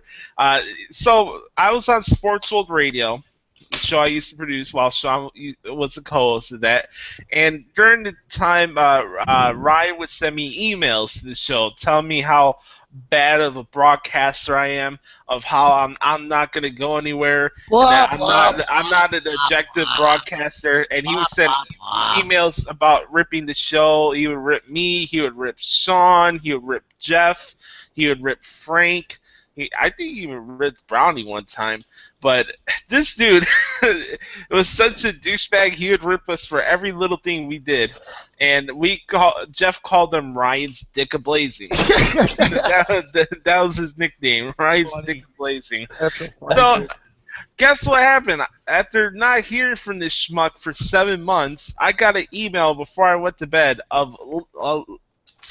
So I was on Sports World Radio, the show I used to produce while Sean was the co-host of that. And during the time, Ryan would send me emails to the show telling me how bad of a broadcaster I am, of how I'm not going to go anywhere, I'm not an objective broadcaster, and he would send emails about ripping the show. He would rip me, he would rip Sean, he would rip Jeff, he would rip Frank. I think he even ripped Brownie one time. But this dude it was such a douchebag. He would rip us for every little thing we did. And Jeff called him Ryan's Dick A-Blazing. that was his nickname, Ryan's Dick A-Blazing. So, guess what happened? After not hearing from this schmuck for 7 months, I got an email before I went to bed of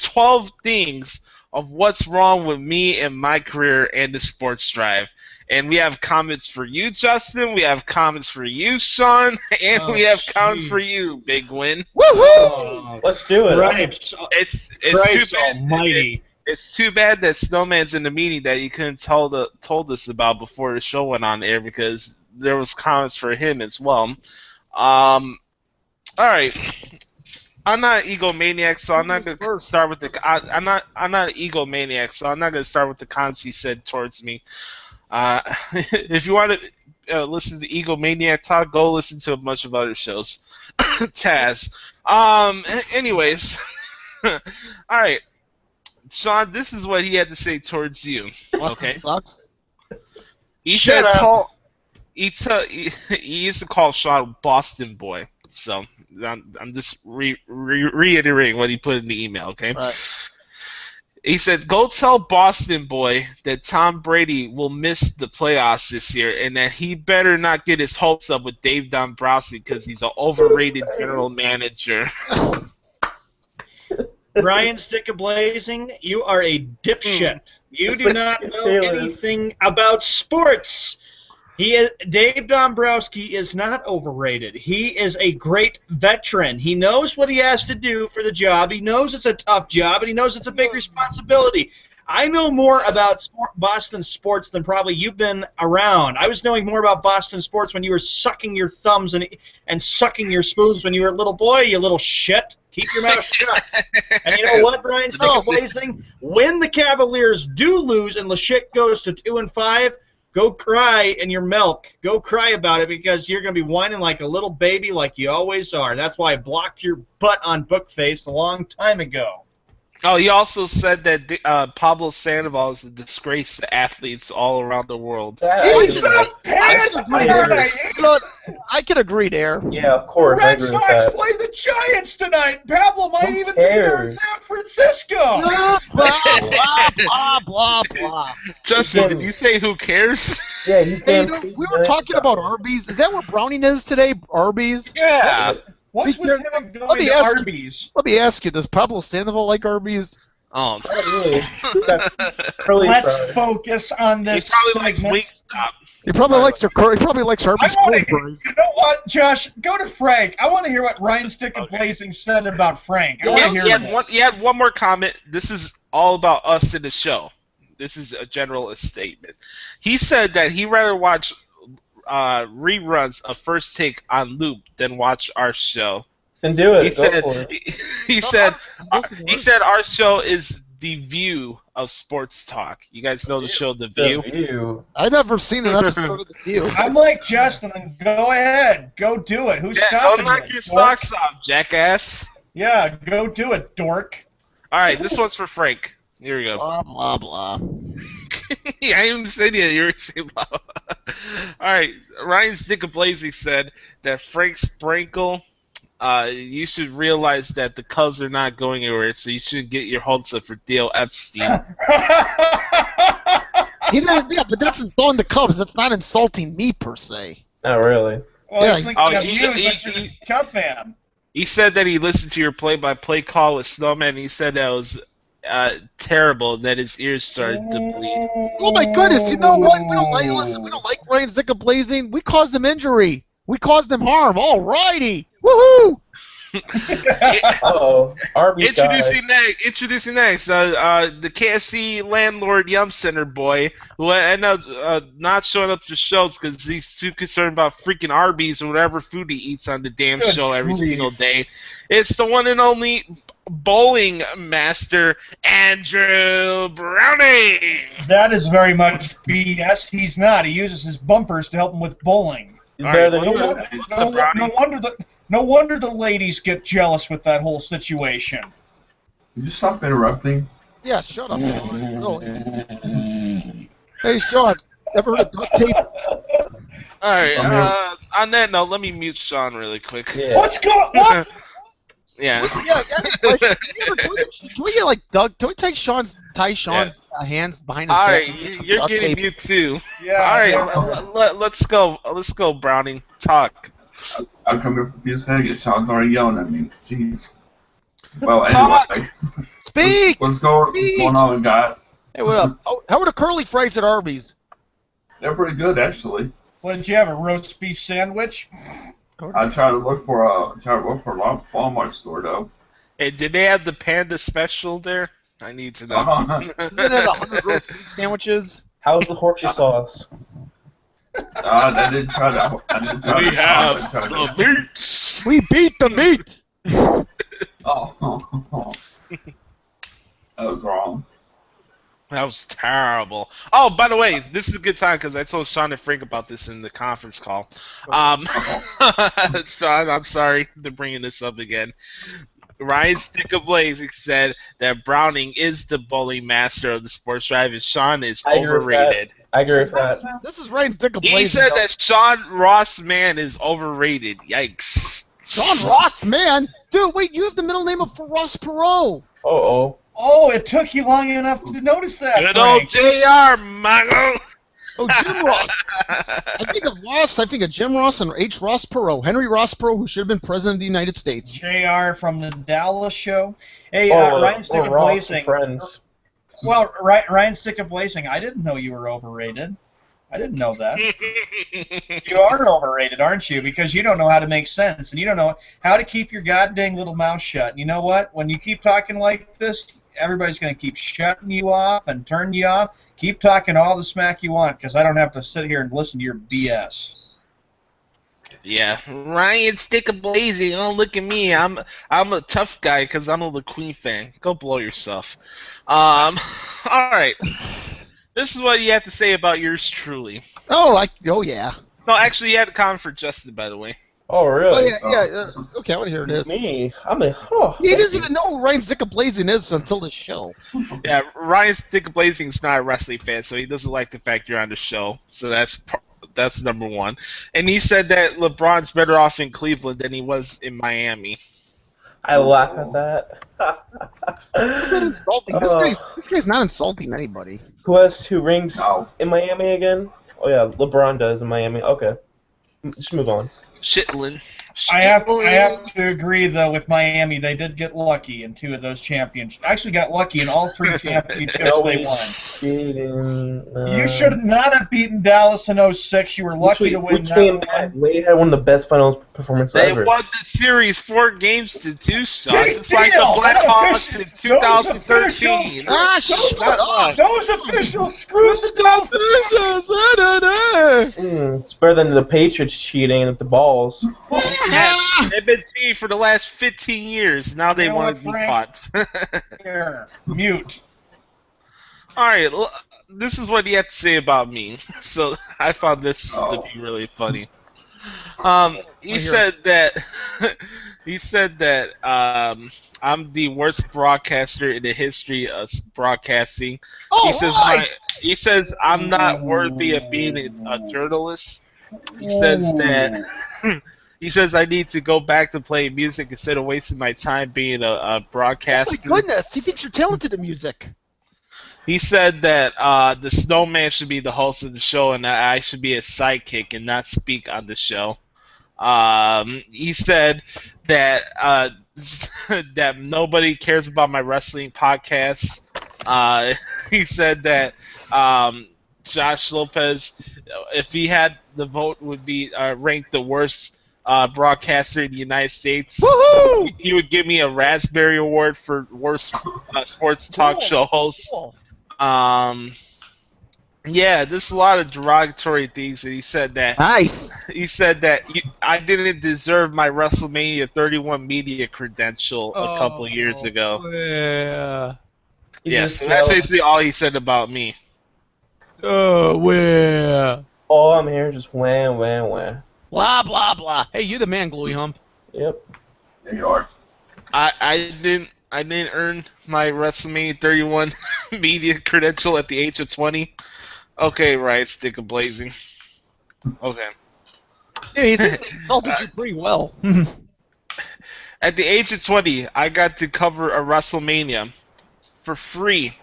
12 things of what's wrong with me and my career and the Sports Drive. And we have comments for you, Justin. We have comments for you, Sean. And we have comments for you, Big Win. Woohoo! Let's do it. Right. It's too bad. Almighty. It's too bad that Snowman's in the meeting that he couldn't told us about before the show went on air, because there was comments for him as well. All right. I'm not an egomaniac, so I'm not gonna start with the. I'm not an egomaniac, so I'm not gonna start with the comments he said towards me. If you want to listen to egomaniac talk, go listen to a bunch of other shows. Taz. Anyways, all right, Sean. This is what he had to say towards you. Austin sucks. He said, he used to call Sean Boston boy. So I'm just reiterating what he put in the email, okay? Right. He said, go tell Boston boy that Tom Brady will miss the playoffs this year and that he better not get his hopes up with Dave Dombrowski because he's an overrated general manager. Ryan Stick A-Blazing, you are a dipshit. You do not know anything about sports. Dave Dombrowski is not overrated. He is a great veteran. He knows what he has to do for the job. He knows it's a tough job, and he knows it's a big responsibility. I know more about Boston sports than probably you've been around. I was knowing more about Boston sports when you were sucking your thumbs and sucking your spoons when you were a little boy, you little shit. Keep your mouth shut. And you know what, Brian Stick A-Blazing? When the Cavaliers do lose and the shit goes to 2-5, go cry in your milk. Go cry about it, because you're going to be whining like a little baby like you always are. That's why I blocked your butt on Bookface a long time ago. Oh, he also said that Pablo Sandoval is a disgrace to athletes all around the world. I can agree there. Yeah, of course. The Red Sox play the Giants tonight. Pablo might even be there in San Francisco. Blah, blah, blah, blah, blah. Justin, did you say who cares? Yeah, he's we were talking about Arby's. Is that what Browning is today? Arby's? Yeah. What's with him going to Arby's? Let me ask you, does Pablo Sandoval like Arby's? Oh, really. Let's focus on this segment. He probably likes Arby's cold fries. You know what, Josh? Go to Frank. I want to hear what Ryan Stick A-Blazing said about Frank. I want to hear this. He had one more comment. This is all about us in the show. This is a general statement. He said that he'd rather watch reruns of First Take on loop than watch our show. Then do it. He said our show is the View of sports talk. You guys know the show The View? I've never seen an episode of The View. I'm like Justin, and go ahead. Go do it. Who's stopping Don't knock your socks off, jackass. Yeah, go do it, dork. All right, this one's for Frank. Here we go. Blah blah blah. Yeah, I even said yeah, you were saying blah. All right, Ryan Stickablazing said that Frank Sprinkle, you should realize that the Cubs are not going anywhere, so you should get your hopes up for Dale Epstein. He didn't, yeah, but that's insulting the Cubs. That's not insulting me per se. Not really. Well, Yeah, I was thinking oh, of you as a Cub fan. He said that he listened to your play-by-play call with Snowman, and he said that was terrible, and that his ears started to bleed. Oh my goodness! You know what? We don't like. Listen, we don't like Ryan Stickablazing. We caused him injury. We caused him harm. All righty. Woohoo! Uh-oh. Arby's Introducing next, the KFC landlord Yum Center boy, who ended up not showing up to shows because he's too concerned about freaking Arby's or whatever food he eats on the damn Good show every grief. single day. It's the one and only bowling master, Andrew Browning. That is very much BS. He's not. He uses his bumpers to help him with bowling. He's All better right, than what's you. up? No wonder the ladies get jealous with that whole situation. Could you stop interrupting? Yeah, shut up. No. Hey, Sean, ever heard of duct tape? All right, I'm on that note, let me mute Sean really quick. Yeah. What's going on? Yeah. Yeah, can we get like Doug? Can we tie Sean's hands behind his All back? right, and get some you're duct getting tape? mute too. Yeah. All right, yeah. let's go. Let's go, Browning. Talk. I'll come here for a few seconds. Sean's already yelling at me. Jeez. Well, Talk. anyway. Speak. What's going on, guys? Hey, what up? Oh, how are the curly fries at Arby's? They're pretty good, actually. What did you have? A roast beef sandwich? I try to look for a Walmart store though. Hey, did they have the panda special there? I need to know. Isn't it 100 roast beef sandwiches? How's the horsey sauce? I didn't try that. We have the meats. We beat the meat. Oh, that was wrong. That was terrible. Oh, by the way, this is a good time because I told Sean and Frank about this in the conference call. Sean, I'm sorry for bringing this up again. Ryan Stickablazing said that Browning is the bowling master of the sports drive, and Sean is I agree with that. overrated. I agree with that. This is Ryan Stickablazing. He said that Sean Ross Mann is overrated. Yikes. Sean Ross, man. Dude, wait, you have the middle name of Ross Perot. Uh-oh. Oh, it took you long enough to notice that, Good Frank. old JR, Mago. Oh, Jim Ross. I think of Ross. I think of Jim Ross and H. Ross Perot. Henry Ross Perot, who should have been president of the United States. JR from the Dallas show. Hey, Or Ryan Ross and Stickablazing. Friends. Well, Ryan Stickablazing, I didn't know you were overrated. I didn't know that. You are overrated, aren't you? Because you don't know how to make sense, and you don't know how to keep your goddamn little mouth shut. And you know what? When you keep talking like this, everybody's going to keep shutting you off and turning you off. Keep talking all the smack you want, because I don't have to sit here and listen to your BS. Yeah, Ryan Stickablazing. Oh, look at me. I'm a tough guy because I'm a the Queen fan. Go blow yourself. All right. This is what you have to say about yours truly. Oh, yeah. No, actually, you had a comment for Justin, by the way. Oh, Oh, really? yeah. Okay, I want to hear this. Me? I'm a... Oh, He doesn't even know who Ryan Stickablazing is until the show. Yeah, Ryan Stickablazing is not a wrestling fan, so he doesn't like the fact you're on the show. So that's number one. And he said that LeBron's better off in Cleveland than he was in Miami. I laugh at that. Is that insulting? This guy's not insulting anybody. Who has 2 rings No. in Miami again? Oh, yeah, LeBron does in Miami. Okay. Just move on. Shitlin. I have to agree, though, with Miami. They did get lucky in 2 of those championships. Actually got lucky in all 3 championships they won. You should not have beaten Dallas in 06. You were lucky to win that one. Wade had one of the best finals performances They ever. won the series 4 games to 2, Sean. Big It's like the deal. Blackhawks in Those 2013. officials- Ah, shut up! Those officials screwed the Dolphins. It's better than the Patriots cheating with the balls. Yeah, they've been cheating for the last 15 years. Now they You know want what, to be Frank? caught. Here, mute. All right, this is what he had to say about me. So I found this to be really funny. He said that He said that I'm the worst broadcaster in the history of broadcasting. All He says right. he says I'm not worthy of being a journalist. He says that he says I need to go back to playing music instead of wasting my time being a Oh my broadcaster. goodness, he thinks you're talented in music. He said that the snowman should be the host of the show and that I should be a sidekick and not speak on the show. He said that that nobody cares about my wrestling podcast. He said that Josh Lopez, if he had the vote, would be ranked the worst broadcaster in the United States. Woohoo! He would give me a Raspberry Award for worst sports talk show host. Cool. Yeah, there's a lot of derogatory things, and he said that Nice. I didn't deserve my WrestleMania 31 media credential a couple years ago. Yeah. Yes, and that's basically all he said about me. Oh, where? All I'm hearing is just wham, wham, wham. Blah, blah, blah. Hey, you the man, Glowy Hump. Yep. There you are. I didn't earn my WrestleMania 31 media credential at the age of 20. Okay, right, stick of blazing. Okay. Yeah, he insulted you pretty well. At the age of 20, I got to cover a WrestleMania for free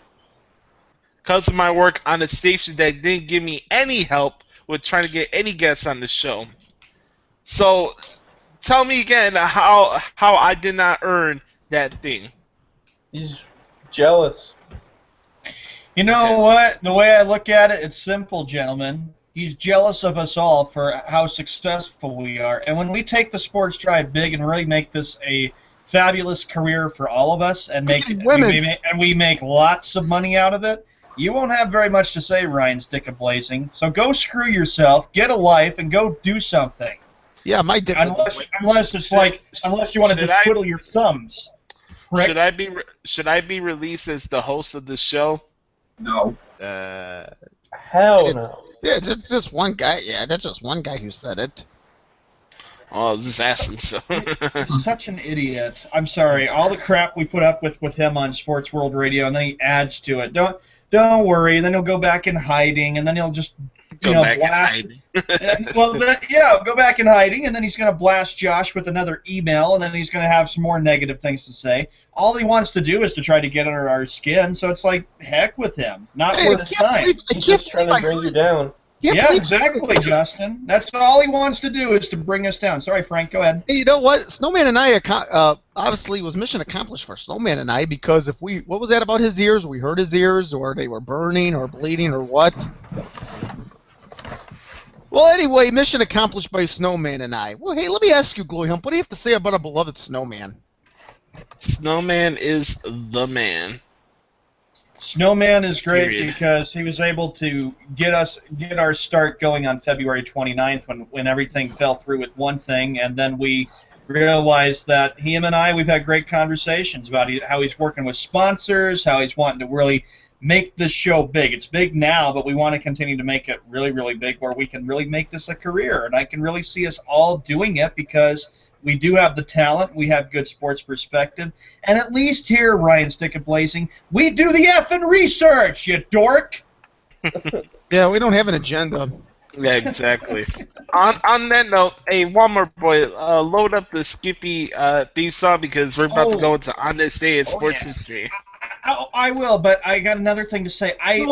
because of my work on a station that didn't give me any help with trying to get any guests on the show. So, tell me again how I did not earn that thing. He's jealous. You know what? The way I look at it, it's simple, gentlemen. He's jealous of us all for how successful we are. And when we take the sports drive big and really make this a fabulous career for all of us and we make lots of money out of it, you won't have very much to say, Ryan Stick of Blazing. So go screw yourself, get a life, and go do something. Yeah, my dick. Unless you want to just twiddle your thumbs. Rick? Should I be released as the host of the show? No. Hell no. Yeah, it's just one guy. Yeah, that's just one guy who said it. Oh, I was just asking. So. He's such an idiot. I'm sorry. All the crap we put up with him on Sports World Radio, and then he adds to it. Don't worry. And then he'll go back in hiding, and then he'll just Go back in hiding. Go back in hiding, and then he's going to blast Josh with another email, and then he's going to have some more negative things to say. All he wants to do is to try to get under our skin, so it's like, heck with him. Not worth his time. He's just trying to bring you down. Yeah, exactly, Justin. That's all he wants to do is to bring us down. Sorry, Frank, go ahead. Hey, you know what? Snowman and I obviously was mission accomplished for Snowman and I, because what was that about his ears? We hurt his ears, or they were burning or bleeding or what? Well, anyway, mission accomplished by Snowman and I. Well, hey, let me ask you, Glowy Hump, what do you have to say about our beloved Snowman? Snowman is the man. Snowman is great Period. because he was able to get our start going on February 29th when everything fell through with one thing, and then we realized that him and I, we've had great conversations about how he's working with sponsors, how he's wanting to really make this show big. It's big now, but we want to continue to make it really, really big where we can really make this a career. And I can really see us all doing it because we do have the talent, we have good sports perspective, and at least here, Ryan Stick of Blazing, we do the effing research, you dork! Yeah, we don't have an agenda. Yeah, exactly. on that note, hey, Walmart boy, load up the Skippy theme song because we're about to go into On This Day in Sports History. I will, but I got another thing to say. I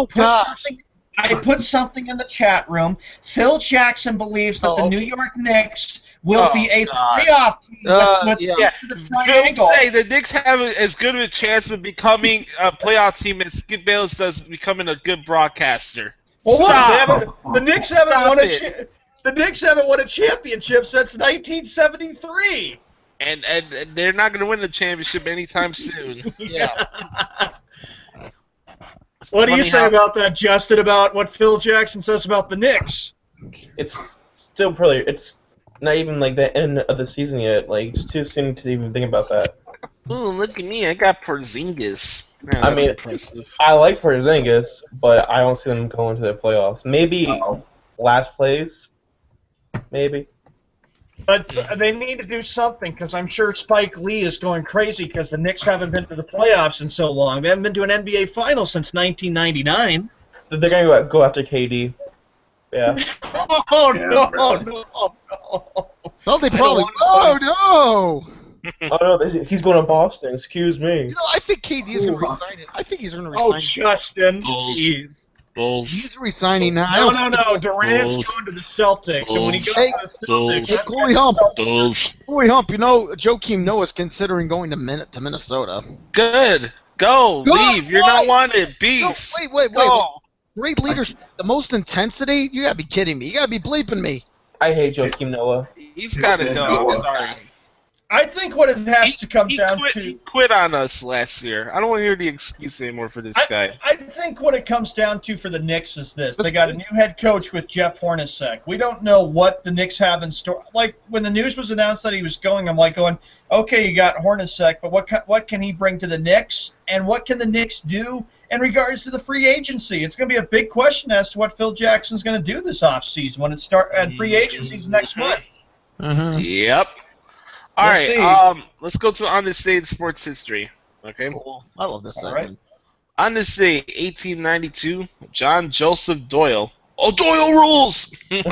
put something in the chat room. Phil Jackson believes that the New York Knicks will be a playoff team with the triangle. Hey, the Knicks have as good of a chance of becoming a playoff team as Skip Bayless does becoming a good broadcaster. Well, look, the Knicks haven't won a championship since 1973. And they're not going to win the championship anytime soon. Yeah. What do you say about that, Justin, about what Phil Jackson says about the Knicks? It's still probably, it's not even like the end of the season yet. Like, it's too soon to even think about that. Ooh, look at me. I got Porzingis. Man, I mean, impressive. I like Porzingis, but I don't see them going to the playoffs. Maybe last place, maybe. But they need to do something because I'm sure Spike Lee is going crazy because the Knicks haven't been to the playoffs in so long. They haven't been to an NBA final since 1999. They're gonna go after KD. Yeah. Oh, Yeah, no, really. no. Well, they I don't probably. want Oh no! Oh no, he's going to Boston. Excuse me. You know, I think KD is going to Ooh. resign it. I think he's going to Oh, resign. Justin. Bulls. Jeez. Bulls. He's resigning now. I No, don't Durant's Bulls. going to the Celtics. And when he goes Hey, to the Bulls. Celtics, Hey, Glory Hump. Bulls. Glory Hump. You know, Joakim Noah's considering going to Minnesota. Good. Go. Go. Leave. You're not wanted. No, Beast. wait. Go. Great leadership. The most intensity? You got to be kidding me. You got to be bleeping me. I hate Joakim Noah. He's got to go. I'm sorry. I think what it has to come He down quit on us last year. I don't want to hear the excuse anymore for this guy. I think what it comes down to for the Knicks is this. They got a new head coach with Jeff Hornacek. We don't know what the Knicks have in store. Like, when the news was announced that he was going, I'm like going, okay, you got Hornacek, but what can he bring to the Knicks? And what can the Knicks do in regards to the free agency? It's going to be a big question as to what Phil Jackson's going to do this offseason when it and free agency's next month. Mm-hmm. Yep. All We'll right. see. Let's go to on this day in sports history. Okay. Cool. I love this All segment. On this day, 1892, John Joseph Doyle. Oh, Doyle rules! Good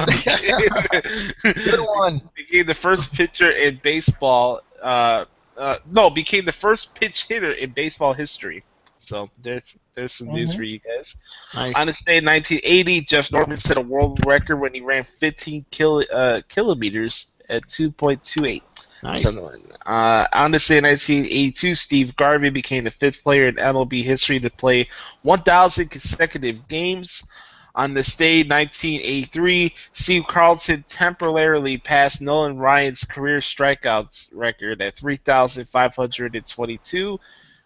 one. Became the first pitcher in baseball. Became the first pitch hitter in baseball history. So there's some news for you guys. Nice. On this day in 1980, Jeff Norman set a world record when he ran 15 kilometers at 2.28. Nice. On this day in 1982, Steve Garvey became the fifth player in MLB history to play 1,000 consecutive games. On this day, 1983, Steve Carlton temporarily passed Nolan Ryan's career strikeouts record at 3,522.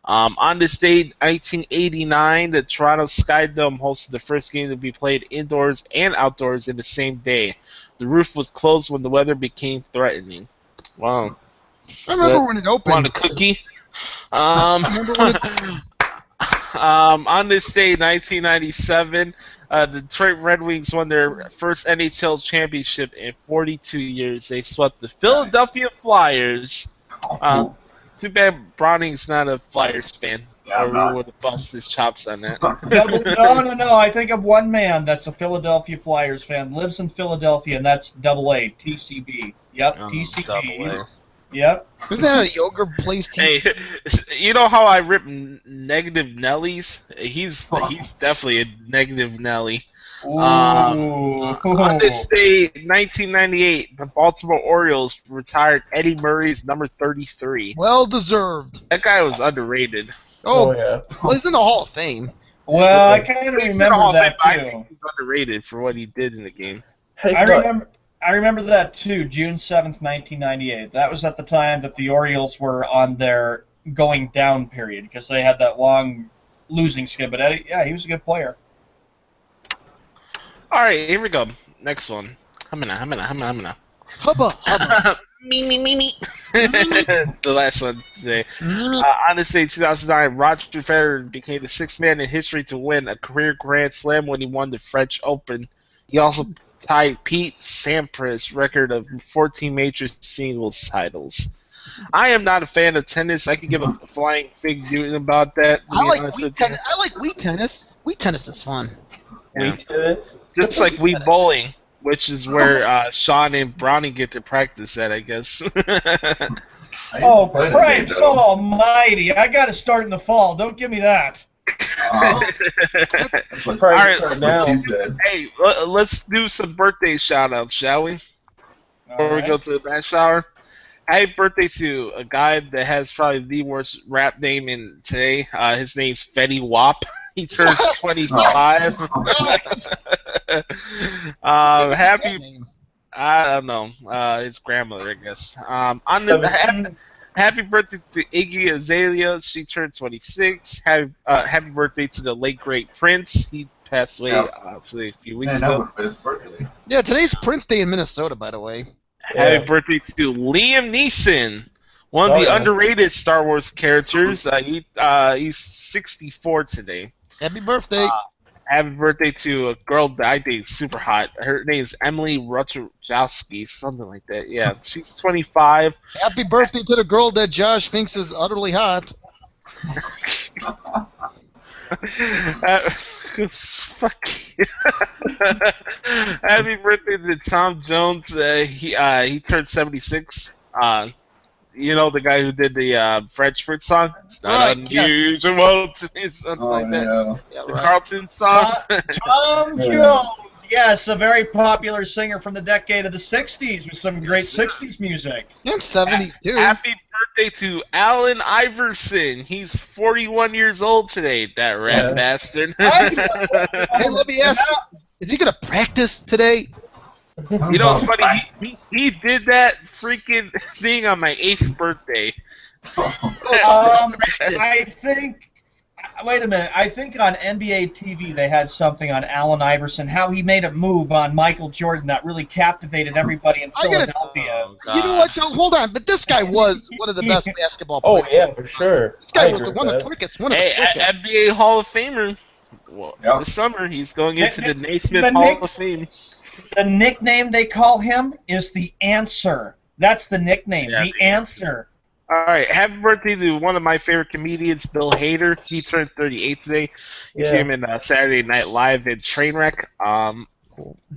On this date, 1989, the Toronto Sky Dome hosted the first game to be played indoors and outdoors in the same day. The roof was closed when the weather became threatening. Wow. I remember when it opened. Want a cookie? I remember when it On this day, 1997, the Detroit Red Wings won their first NHL championship in 42 years. They swept the Philadelphia Flyers. Too bad Browning's not a Flyers fan, Yeah, or I'm not. we would have busted his chops on that. No. I think of one man that's a Philadelphia Flyers fan, lives in Philadelphia, and that's AA, TCB. Yep, TCB. Double A. Yep. Isn't that a yogurt place? Hey, you know how I rip negative Nellies? He's definitely a negative Nelly. Ooh. On this day, 1998, the Baltimore Orioles retired Eddie Murray's number 33. Well deserved. That guy was underrated. Oh, yeah. well, he's in the Hall of Fame. Well, I kind of He's in the Hall remember of Fame, that but I too. think he's underrated for what he did in the game. I remember that too. June 7th, 1998. That was at the time that the Orioles were on their going down period because they had that long losing skid. But Eddie, yeah, he was a good player. All right, here we go. Next one. Humana. Hubba. Me. The last one today. On this day, 2009, Roger Federer became the sixth man in history to win a career Grand Slam when he won the French Open. He also tied Pete Sampras' record of 14 major singles titles. I am not a fan of tennis. I could give a flying fig Newton about that. I like Wii tennis. Wii tennis is fun. Yeah. tennis. Just like Wii bowling, which is where Sean and Brownie get to practice at, I guess. Oh, Christ almighty. I got to start in the fall. Don't give me that. All right, now. hey, let's do some birthday shout-outs, shall we? Before we go to the last shower. Happy birthday to a guy that has probably the worst rap name in today. His name's Fetty Wap. He turns 25. Happy, I don't know, his grandmother, I guess. Happy birthday to Iggy Azalea. She turned 26. Happy birthday to the late great Prince. He passed away a few weeks ago. Yeah, today's Prince Day in Minnesota, by the way. Happy birthday to Liam Neeson, one of the underrated Star Wars characters. He's 64 today. Happy birthday. Happy birthday to a girl that I think is super hot. Her name is Emily Ruchowski, something like that. Yeah, she's 25. Happy birthday to the girl that Josh thinks is utterly hot. Fuck you. Happy birthday to Tom Jones. He turned 76. You know the guy who did the French Prince song? It's not Right, unusual to me, something like that. Yeah. Yeah, The right. Carlton song. Tom Jones, yes, a very popular singer from the decade of the 60s with some great 60s music. And 70s, too. Happy birthday to Allen Iverson. He's 41 years old today, that rat Yeah. bastard. Hey, let me ask you, is he going to practice today? You know what's funny? He did that freaking thing on my 8th birthday. I think. Wait a minute. I think on NBA TV they had something on Allen Iverson, how he made a move on Michael Jordan that really captivated everybody in I gotta- Philadelphia. You know what? So, hold on, but this guy was one of the best basketball Oh players. yeah, for sure. This guy I was agree one of with the that. quickest. One of Hey, the quickest. NBA Hall of Famer. Well, Yep. this summer he's going into the The Naismith Hall Nick- of Fame. The nickname they call him is the Answer. That's the nickname, Yeah, the the Answer. All right, happy birthday to one of my favorite comedians, Bill Hader. He turned 38 today. You see Yeah. him in Saturday Night Live and Trainwreck.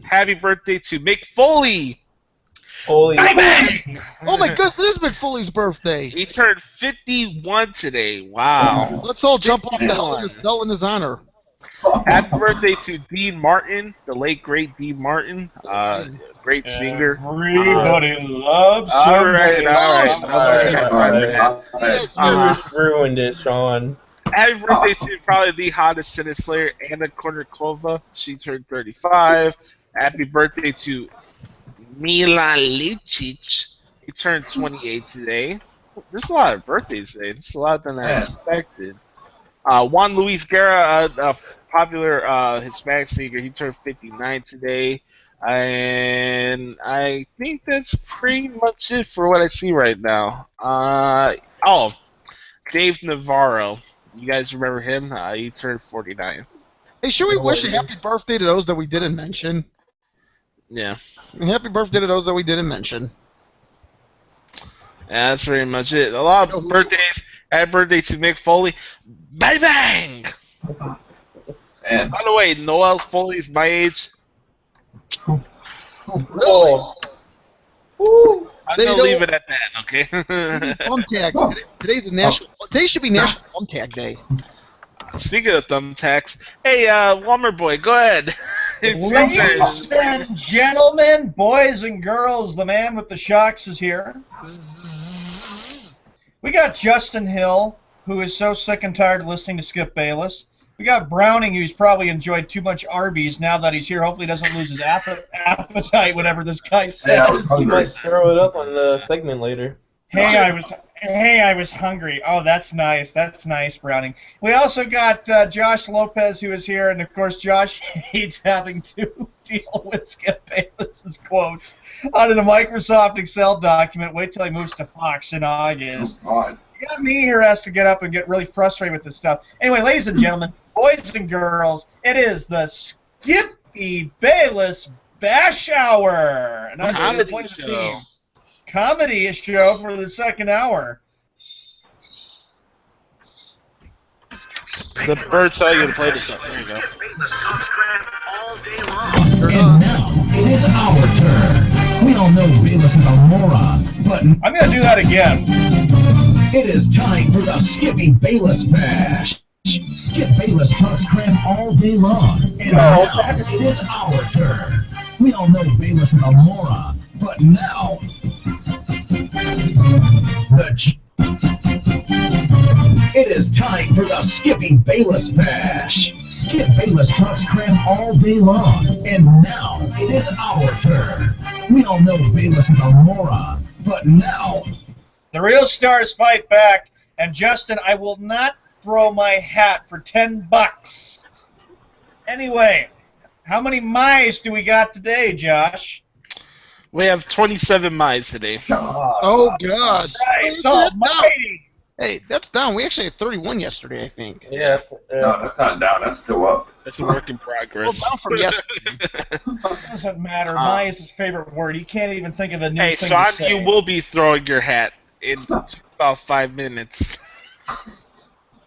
Happy birthday to Mick Foley. Holy. Oh my goodness, it is McFoley's birthday. He turned 51 today. Wow. Let's all jump off the hell in his honor. Happy birthday to Dean Martin, the late great Dean Martin, great singer. Everybody loves All somebody. right. Yes, You just ruined it, Sean. Happy birthday to probably the hottest tennis player, Anna Kournikova. She turned 35. Happy birthday to Milan Lucic. He turned 28 today. There's a lot of birthdays today. It's a lot than I Yeah. expected. Juan Luis Guerra, a popular Hispanic singer, he turned 59 today. And I think that's pretty much it for what I see right now. Dave Navarro. You guys remember him? He turned 49. Hey, should we wish a happy birthday to those that we didn't mention? Yeah. Happy birthday to those that we didn't mention. Yeah, that's pretty much it. A lot of birthdays. Happy birthday to Mick Foley. Bang bang! And By the way, Noel Foley's my age. Oh. Woo. I'm They gonna don't- leave it at that, okay? Thumbtacks. Today's a national. Today should be National Thumbtack Day. Speaking of thumbtacks, hey, Walmart boy, go ahead. It's your turn. Ladies and gentlemen, boys and girls, the man with the shocks is here. We got Justin Hill, who is so sick and tired of listening to Skip Bayless. We got Browning, who's probably enjoyed too much Arby's. Now that he's here, hopefully he doesn't lose his appetite, whatever this guy Hey, I was says. You hungry. might throw it up on the segment later. Hey, I was hungry. Oh, that's nice. That's nice, Browning. We also got Josh Lopez, who is here, and of course, Josh hates having to deal with Skip Bayless's quotes out of the Microsoft Excel document. Wait till he moves to Fox in August. God. You got me here has to get up and get really frustrated with this stuff. Anyway, ladies and gentlemen, boys and girls, it is the Skippy Bayless Bash Hour. And I'm going to play the theme. Comedy show for the second hour. The birds tell you to play this. There you go. And now, it is our turn. We all know Bayless is a moron, but I'm going to do that again. it is time for the Skippy Bayless Bash. Skip Bayless talks crap all day long. And now, it is our turn. We all know Bayless is a moron, but now, it is time for the Skippy Bayless Bash. Skip Bayless talks crap all day long, and now it is our turn. We all know Bayless is a moron, but now, The real stars fight back, and Justin, I will not throw my hat for $10. Anyway, how many mice do we got today, Josh? We have 27 miles today. Oh, God. Right, it's almighty. Hey, that's down. We actually had 31 yesterday, I think. Yeah. No, that's not down. That's still up. That's a work in Well, progress. down from yesterday. Doesn't matter. Maya is his favorite word. He can't even think of a new Hey, thing Sean, to say. you will be throwing your hat in about 5 minutes.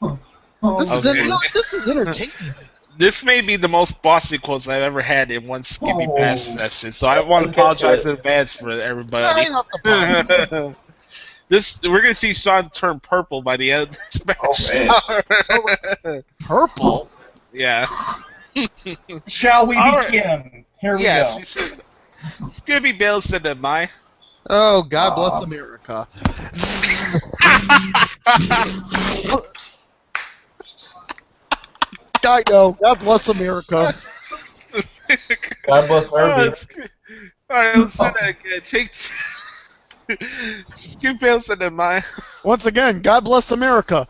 This is Okay. this is entertainment. This may be the most Boston quotes I've ever had in one Skippy Bash Oh. session, so I want to apologize in advance for everybody. I don't have to apologize. We're gonna see Sean turn purple by the end of this match. Purple. Yeah. Shall we All right. begin? Here we Yes, go. we should. Skippy Bale said that my. Oh, God bless America. I know. God bless America. God bless Herbie. Alright, let's do that again. Take Skip Bale said that my. Once again, God bless America.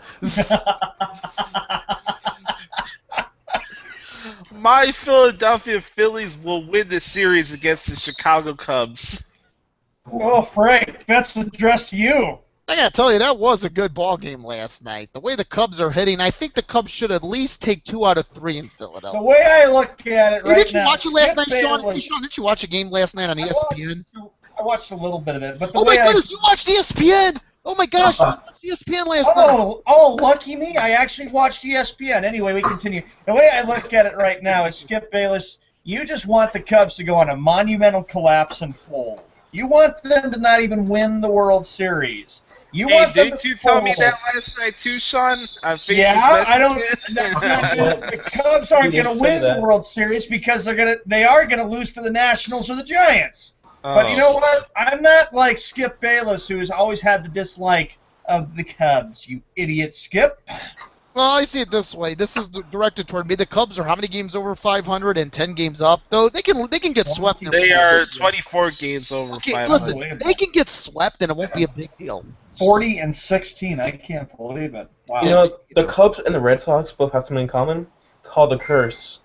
My Philadelphia Phillies will win the series against the Chicago Cubs. Oh, Frank, that's addressed to you. I gotta tell you, that was a good ball game last night. The way the Cubs are hitting, I think the Cubs should at least take 2 out of 3 in Philadelphia. The way I look at it Hey, right did you now, watch it last Skip night, Sean? Bayless- Hey, Sean, did you watch a game last night on ESPN? I watched a little bit of it, but the Oh my way goodness, you watched ESPN! Oh my gosh, you watched ESPN last night. Oh, lucky me! I actually watched ESPN. Anyway, we continue. The way I look at it right now is, Skip Bayless, you just want the Cubs to go on a monumental collapse and fold. You want them to not even win the World Series. You Hey, want them didn't to you tell me fold. that last night too, Sean? On Facebook Yeah, I don't. Messenger? The Cubs aren't You going to didn't say win the that. World Series because they are going to lose to the Nationals or the Giants. But you know what? I'm not like Skip Bayless, who's always had the dislike of the Cubs. You idiot, Skip. Well, I see it this way. This is directed toward me. The Cubs are how many games over 500 and 10 games up? Though they can get swept. And They are 24 games over Okay, 500. listen, they can get swept and it won't be a big deal. 40-16. I can't believe it. Wow. You know, the Cubs and the Red Sox both have something in common called the curse.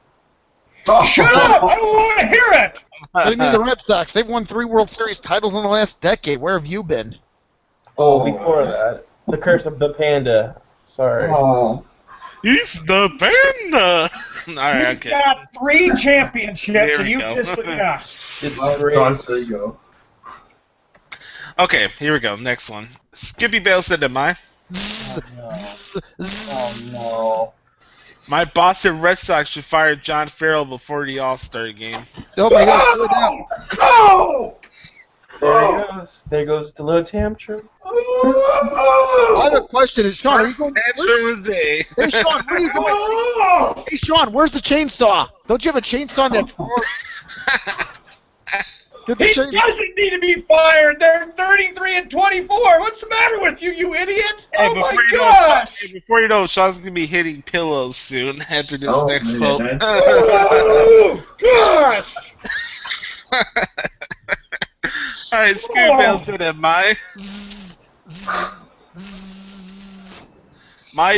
Shut up! I don't want to hear it. What do you mean the Red Sox? They've won 3 World Series titles in the last decade. Where have you been? Oh, before that, the curse of the panda. Sorry. Oh. He's the panda. All right, He's okay. got 3 championships, There and we you go. just This is Well, great. Josh, there you go. Okay, here we go. Next one. Skippy Bale said that my. Oh My Boston Red Sox should fire John Farrell before the All-Star game. Oh my gosh, slow down. no! There goes the little tantrum. I have a question. Sean, are you going? Answer of the day. Hey, Sean, where are you going? Hey, Sean, where's the chainsaw? Don't you have a chainsaw in that drawer? Get the He chainsaw. doesn't need to be fired. They're 33-24. What's the matter with you, you idiot? Oh my gosh! Before you know, Sean's gonna be hitting pillows soon after this Oh, next man. quote. Oh gosh! All right, Skippy Bale said that my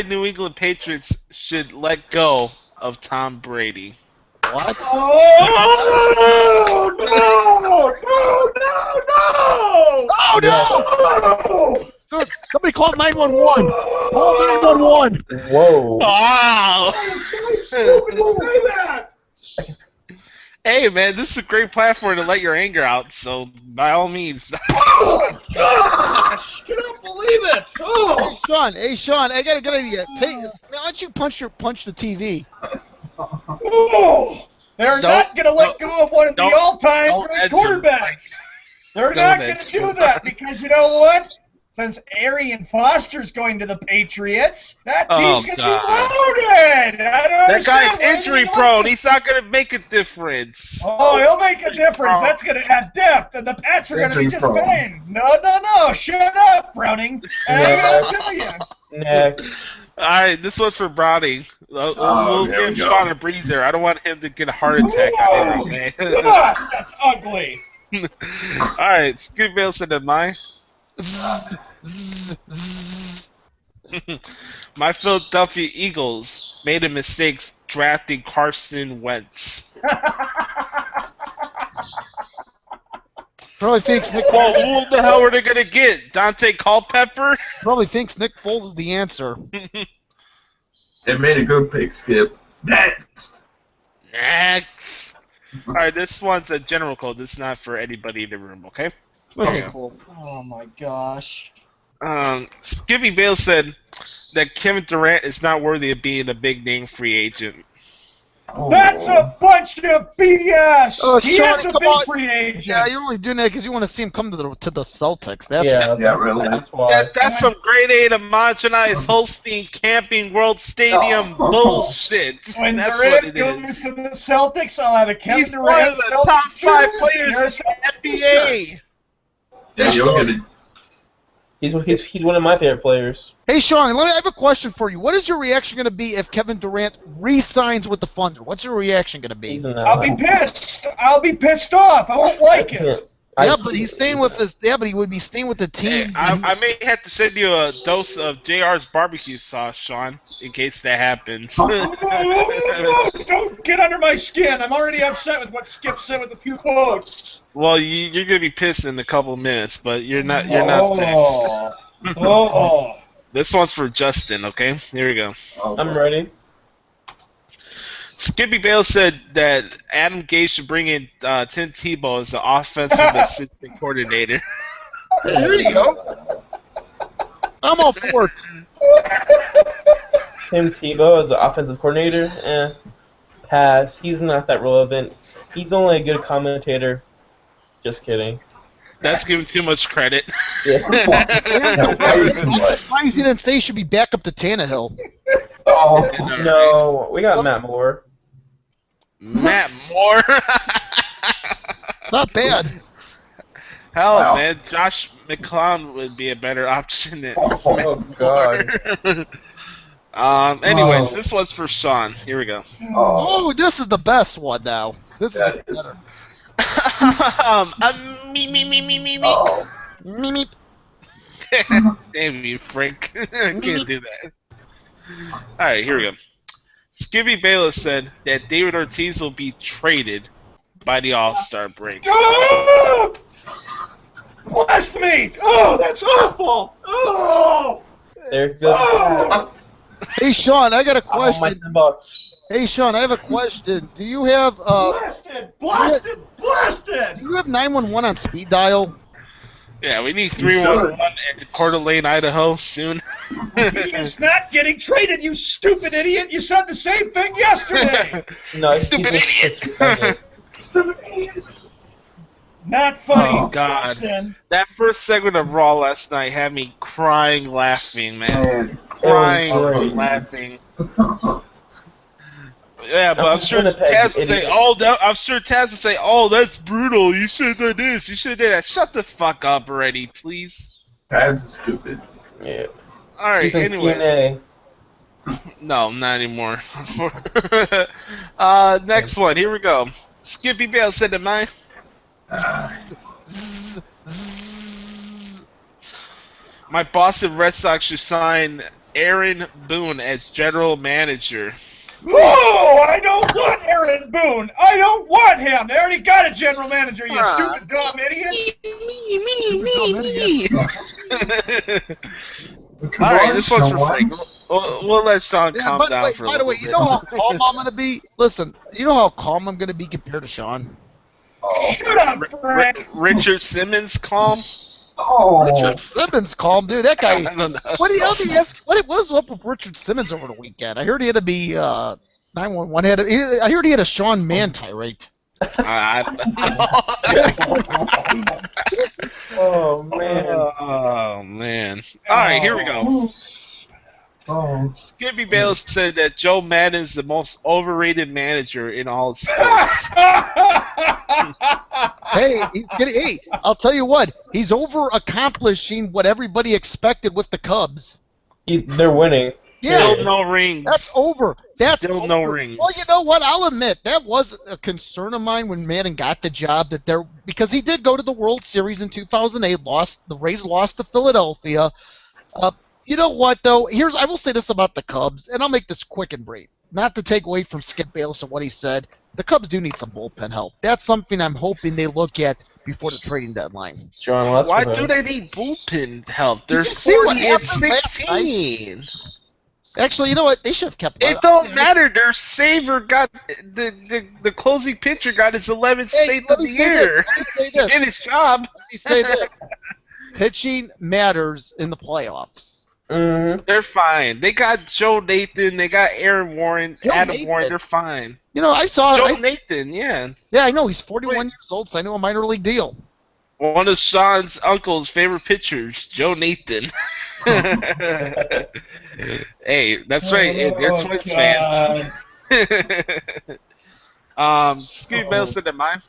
New England Patriots should let go of Tom Brady. What? Oh no! Oh no! So, somebody call 911. Call 911. Whoa. Wow! Stupid to say that. Hey man, this is a great platform to let your anger out, so by all means. Oh gosh! Cannot believe it! Oh! Hey Sean, I got a good idea. Why don't you punch the TV? Oh! They're not going to let go of one of the all-time don't great enter. quarterbacks. They're Don't not going to enter. do that because you know what? Since Arian Foster's going to the Patriots, that Oh, team's going to be God. loaded. I don't That understand. guy's Why injury they prone. let- He's not going to make a difference. Oh, he'll make a difference. That's going to add depth, and the Pats are going to be Injury just prone. fine. No. Shut up, Browning. And I got to tell you. Next. All right, this one's for Browning. We'll there we give go. Sean a breather. I don't want him to get a heart attack out here, okay? Gosh, that's ugly. All right, Scoot Bale said that my Philadelphia Eagles made a mistake drafting Carson Wentz. Probably thinks Nick. Well, who the hell were they gonna get? Dante Culpepper? Probably thinks Nick Foles is the answer. It made a good pick, Skip. Next. Next. All right, this one's a general code. This is not for anybody in the room, okay? Okay, Yeah. cool. Oh my gosh. Skippy Bale said that Kevin Durant is not worthy of being a big name free agent. That's a bunch of BS. Oh, He Shawnee, is a come big on. free agent. Yeah, you're only doing that because you want to see him come to the Celtics. That's Yeah, really. That's why. That's some grade A homogenized Holstein camping World Stadium Oh. bullshit. When That's what Durant it goes is. to the Celtics, I'll have a Kevin He's Durant one of the Celtics top 5 jersey. players You're a in the Celtics NBA. Yeah, you'll get it. He's one of my favorite players. Hey, Sean, I have a question for you. What is your reaction going to be if Kevin Durant re-signs with the Thunder? What's your reaction going to be? He's an, I'll be pissed. I'll be pissed off. I won't like it. Yeah, but he's staying with his. Yeah, but he would be staying with the Hey, team. I may have to send you a dose of JR's barbecue sauce, Sean, in case that happens. Don't get under my skin. I'm already upset with what Skip said with a few quotes. Well, you're gonna be pissed in a couple of minutes, but you're not. You're not. Next. Oh. This one's for Justin. Okay, here we go. I'm ready. Skippy Bale said that Adam Gase should bring in Tim Tebow as the offensive assistant coordinator. There you go. I'm all for it. Tim Tebow as the offensive coordinator. Pass. He's not that relevant. He's only a good commentator. Just kidding. That's giving too much credit. Yeah. I'm surprised he didn't say he should be back up to Tannehill. Oh no, we got Matt Moore. Matt Moore. Not bad. Hell, Wow. man, Josh McClown would be a better option than Oh God. Anyways, this was for Sean. Here we go. Oh, this is the best one now. This is That the is- better. Me. Oh. Meep. Damn you, Frank. I can't do that. Alright, here we go. Skippy Bayless said that David Ortiz will be traded by the All-Star break. Oh! Blast me! Oh, that's awful! Oh! There goes. Oh! Hey, Sean, I got a Oh, my question. $10. Hey, Sean, I have a question. Do you have Blasted! do you have 911 on speed dial? Yeah, we need 311 in Coeur d'Alene, Idaho soon. He is not getting traded, you stupid idiot! You said the same thing yesterday! No, he's Stupid just idiot. Stupid idiot! Not funny. Oh, God. Boston. That first segment of Raw last night had me crying, laughing, man. Man. Crying, great. laughing. Yeah, but I'm sure Winnipeg, Taz would say, idiot. Taz would say, "Oh, that's brutal. You should have done this. You should have done that." Shut the fuck up already, please. That's stupid. Yeah. All right. He's in Anyways, TNA. no, not anymore. Next one. Here we go. Skippy Bale said to mine. Zzz, zzz. My Boston Red Sox should sign Aaron Boone as general manager. Oh, I don't want Aaron Boone. I don't want him. They already got a general manager, you stupid dumb idiot. All right, this one's for Frank. We'll let Sean Yeah, calm by the down way, for a by the little way, bit. you know how calm I'm gonna be. Listen, you know how calm I'm gonna be compared to Sean. Shut up, Frank. Richard Simmons calm? Richard Simmons calm, dude. That guy. I don't know. What do you let me ask? What was up with Richard Simmons over the weekend? I heard he had to be 911. I heard he had a Sean Mann tirade. I don't know. Oh man. Oh, man. All right, here we go. Oh. Skippy Bales said that Joe Madden is the most overrated manager in all of sports. Hey, I'll tell you what. He's over accomplishing what everybody expected with the Cubs. They're winning. Yeah, Still no rings. that's over. That's Still over. no rings. Well, you know what? I'll admit that was a concern of mine when Madden got the job because he did go to the World Series in 2008. The Rays lost to Philadelphia. You know what though? I will say this about the Cubs, and I'll make this quick and brief. Not to take away from Skip Bayless and what he said, the Cubs do need some bullpen help. That's something I'm hoping they look at before the trading deadline. John, let's Why remove- do they need bullpen help? They're Did you see what 40 and happened last 16. Actually, you know what? They should have kept It don't matter. Their saver got the closing pitcher got his 11th save let of me the say year. this. Let me say He this. did his job. Let me say this. Pitching matters in the playoffs. Mhm. They're fine. They got Joe Nathan. They got Aaron Warren, Joe Adam Nathan? Warren. They're fine. You know, I saw. Joe Nathan, yeah. Yeah, I know. He's 41 years old, so I know a minor league deal. One of Sean's uncle's favorite pitchers, Joe Nathan. Hey, that's right. Hey, they're Twins fans. Scooby Bell said that mine.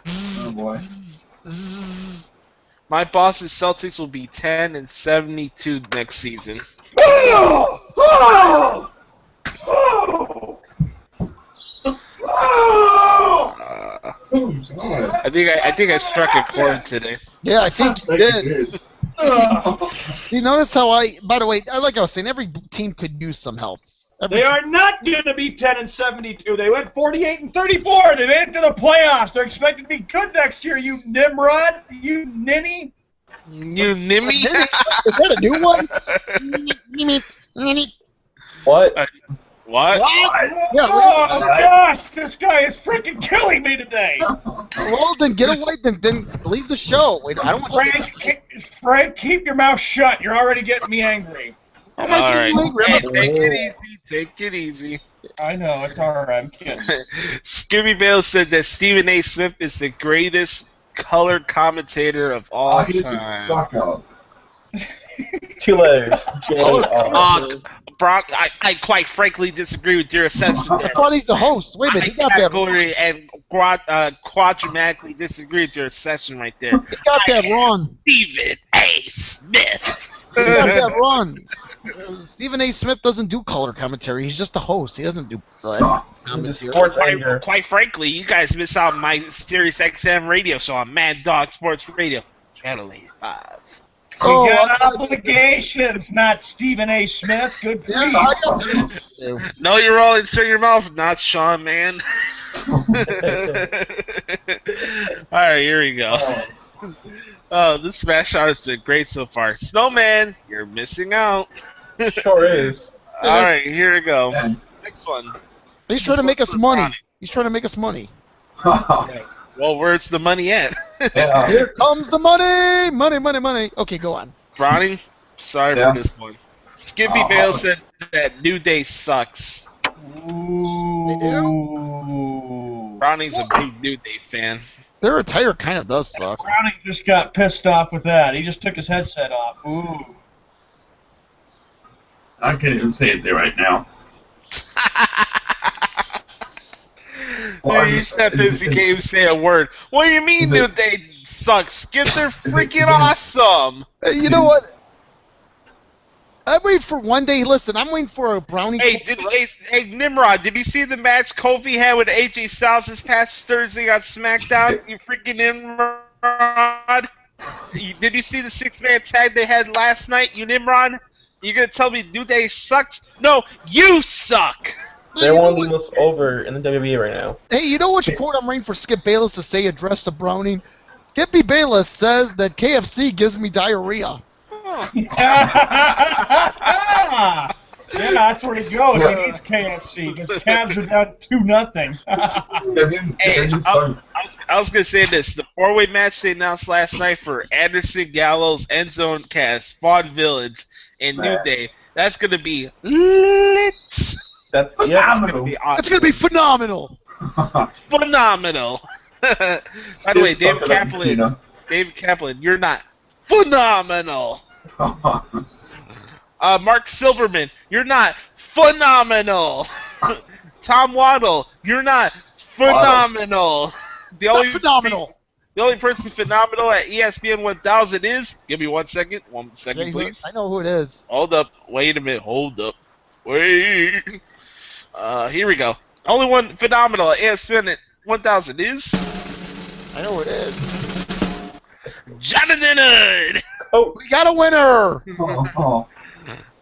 Oh boy. My boss's Celtics will be 10 and 72 next season. Oh! Oh! Oh! Oh! Who's on? I think I struck a chord today. Yeah, I think you did. You notice how by the way, like I was saying, every team could use some help. They are not going to be 10 and 72. They went 48 and 34. They made it to the playoffs. They're expected to be good next year. You Nimrod, you ninny. You nimmy? Is that a new one? What? What? Yeah, Oh gosh, this guy is freaking killing me today. well, then get away. Then leave the show. Wait, I don't want you to. Frank, keep your mouth shut. You're already getting me angry. How am I All getting right. angry? Hey, I'm not- take it easy. Take it easy. I know, it's alright. I'm kidding. Scooby Bale said that Stephen A. Smith is the greatest color commentator of all He's a time. suck up. 2 letters. J-R. Brock, I quite frankly disagree with your assessment I there. thought he's the host. Wait a minute, he got that wrong. Category and quadramatically disagree with your assessment right there. He got that wrong. Stephen A. Smith. He got that wrong. Stephen A. Smith doesn't do color commentary. He's just a host. He doesn't do commentary. Sports anchor. Quite frankly, you guys miss out on my Sirius XM radio show on Mad Dog Sports Radio, Channel 85. Oh, You got obligations, not Stephen A. Smith. Good yeah, grief. I got that. No, you're all in your mouth, not Sean, man. Alright, here we go. This Smash Out has been great so far. Snowman, you're missing out. Sure is. Alright, here we go. Next one. He's trying to make us money. He's trying to make us money. Well, where's the money at? Yeah. Here comes the money! Money, money, money. Okay, go on. Browning, sorry Yeah. for this one. Skippy Bale said that New Day sucks. Ooh. Browning's a big New Day fan. Their attire kind of does suck. Browning just got pissed off with that. He just took his headset off. Ooh. I can't even say it there right now. Hey, he's not busy can't even say a word. What do you mean Is New it- Day sucks? Because they're it- freaking is it- awesome. You know what? I'm waiting for one day. Listen, I'm waiting for a Brownie. Hey, Nimrod, did you see the match Kofi had with AJ Styles this past Thursday on SmackDown? You freaking Nimrod. Did you see the 6-man tag they had last night, you Nimrod? You gonna tell me New Day sucks? No, you suck! They're one of the most over in the WWE right now. Hey, you know which quote I'm waiting for Skip Bayless to say addressed to Browning? Skippy Bayless says that KFC gives me diarrhea. Yeah, that's where he goes. He needs KFC because Cavs are down 2-0. Hey, I was gonna say this: the 4-way match they announced last night for Anderson, Gallows, End Zone Cast, Vaughn Villains, and New Day. That's gonna be lit. That's It's gonna be awesome. It's gonna be phenomenal. Phenomenal. By the way, David Kaplan, you're not phenomenal. Mark Silverman, you're not phenomenal. Tom Waddle, you're not phenomenal. The only person phenomenal at ESPN 1000 is. Give me 1 second. 1 second, please. I know who it is. Hold up. Wait a minute. Hold up. Wait. Here we go. Only one phenomenal at ESPN 1000 is. I know who it is. Jonathan Hood. Oh, We got a winner.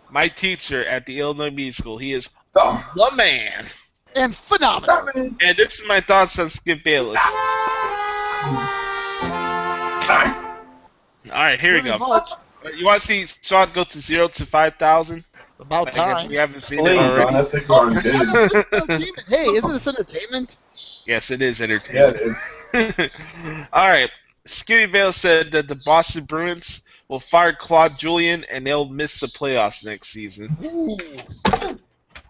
My teacher at the Illinois Media School. He is Oh. the man. And phenomenal. And this is my thoughts on Skip Bayless. All right, here we Pretty go. much. You want to see Sean go to 0 to 5,000? About I guess time. we haven't seen Please. it already. I think we're already did. Entertainment. Hey, isn't this entertainment? Yes, it is Yeah, entertaining. it is. All right. Skinny Bale said that the Boston Bruins will fire Claude Julien and they'll miss the playoffs next season. Ooh.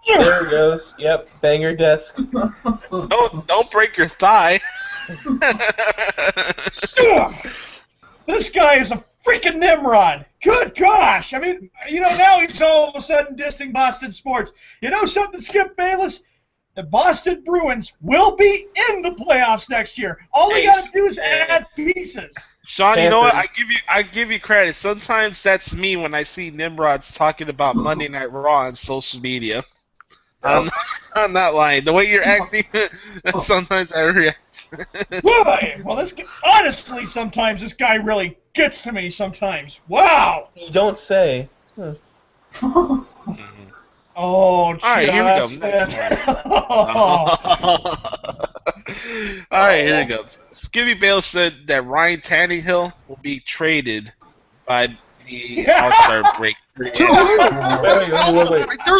There it goes. Yep, banger desk. Don't break your thigh. Ugh. This guy is a freaking Nimrod. Good gosh. I mean, now he's all of a sudden dissing Boston sports. You know something, Skip Bayless? The Boston Bruins will be in the playoffs next year. All they got to do is add pieces. Sean, you know what? I give you credit. Sometimes that's me when I see Nimrods talking about Monday Night Raw on social media. I'm not lying. The way you're acting, sometimes I react. Boy, well, honestly, sometimes this guy really gets to me sometimes. Wow. You don't say. Oh, All right, here we go. Justin. Next one. All right, here we go. Skibby Bale said that Ryan Tannehill will be traded by the All-Star break. Wait. There's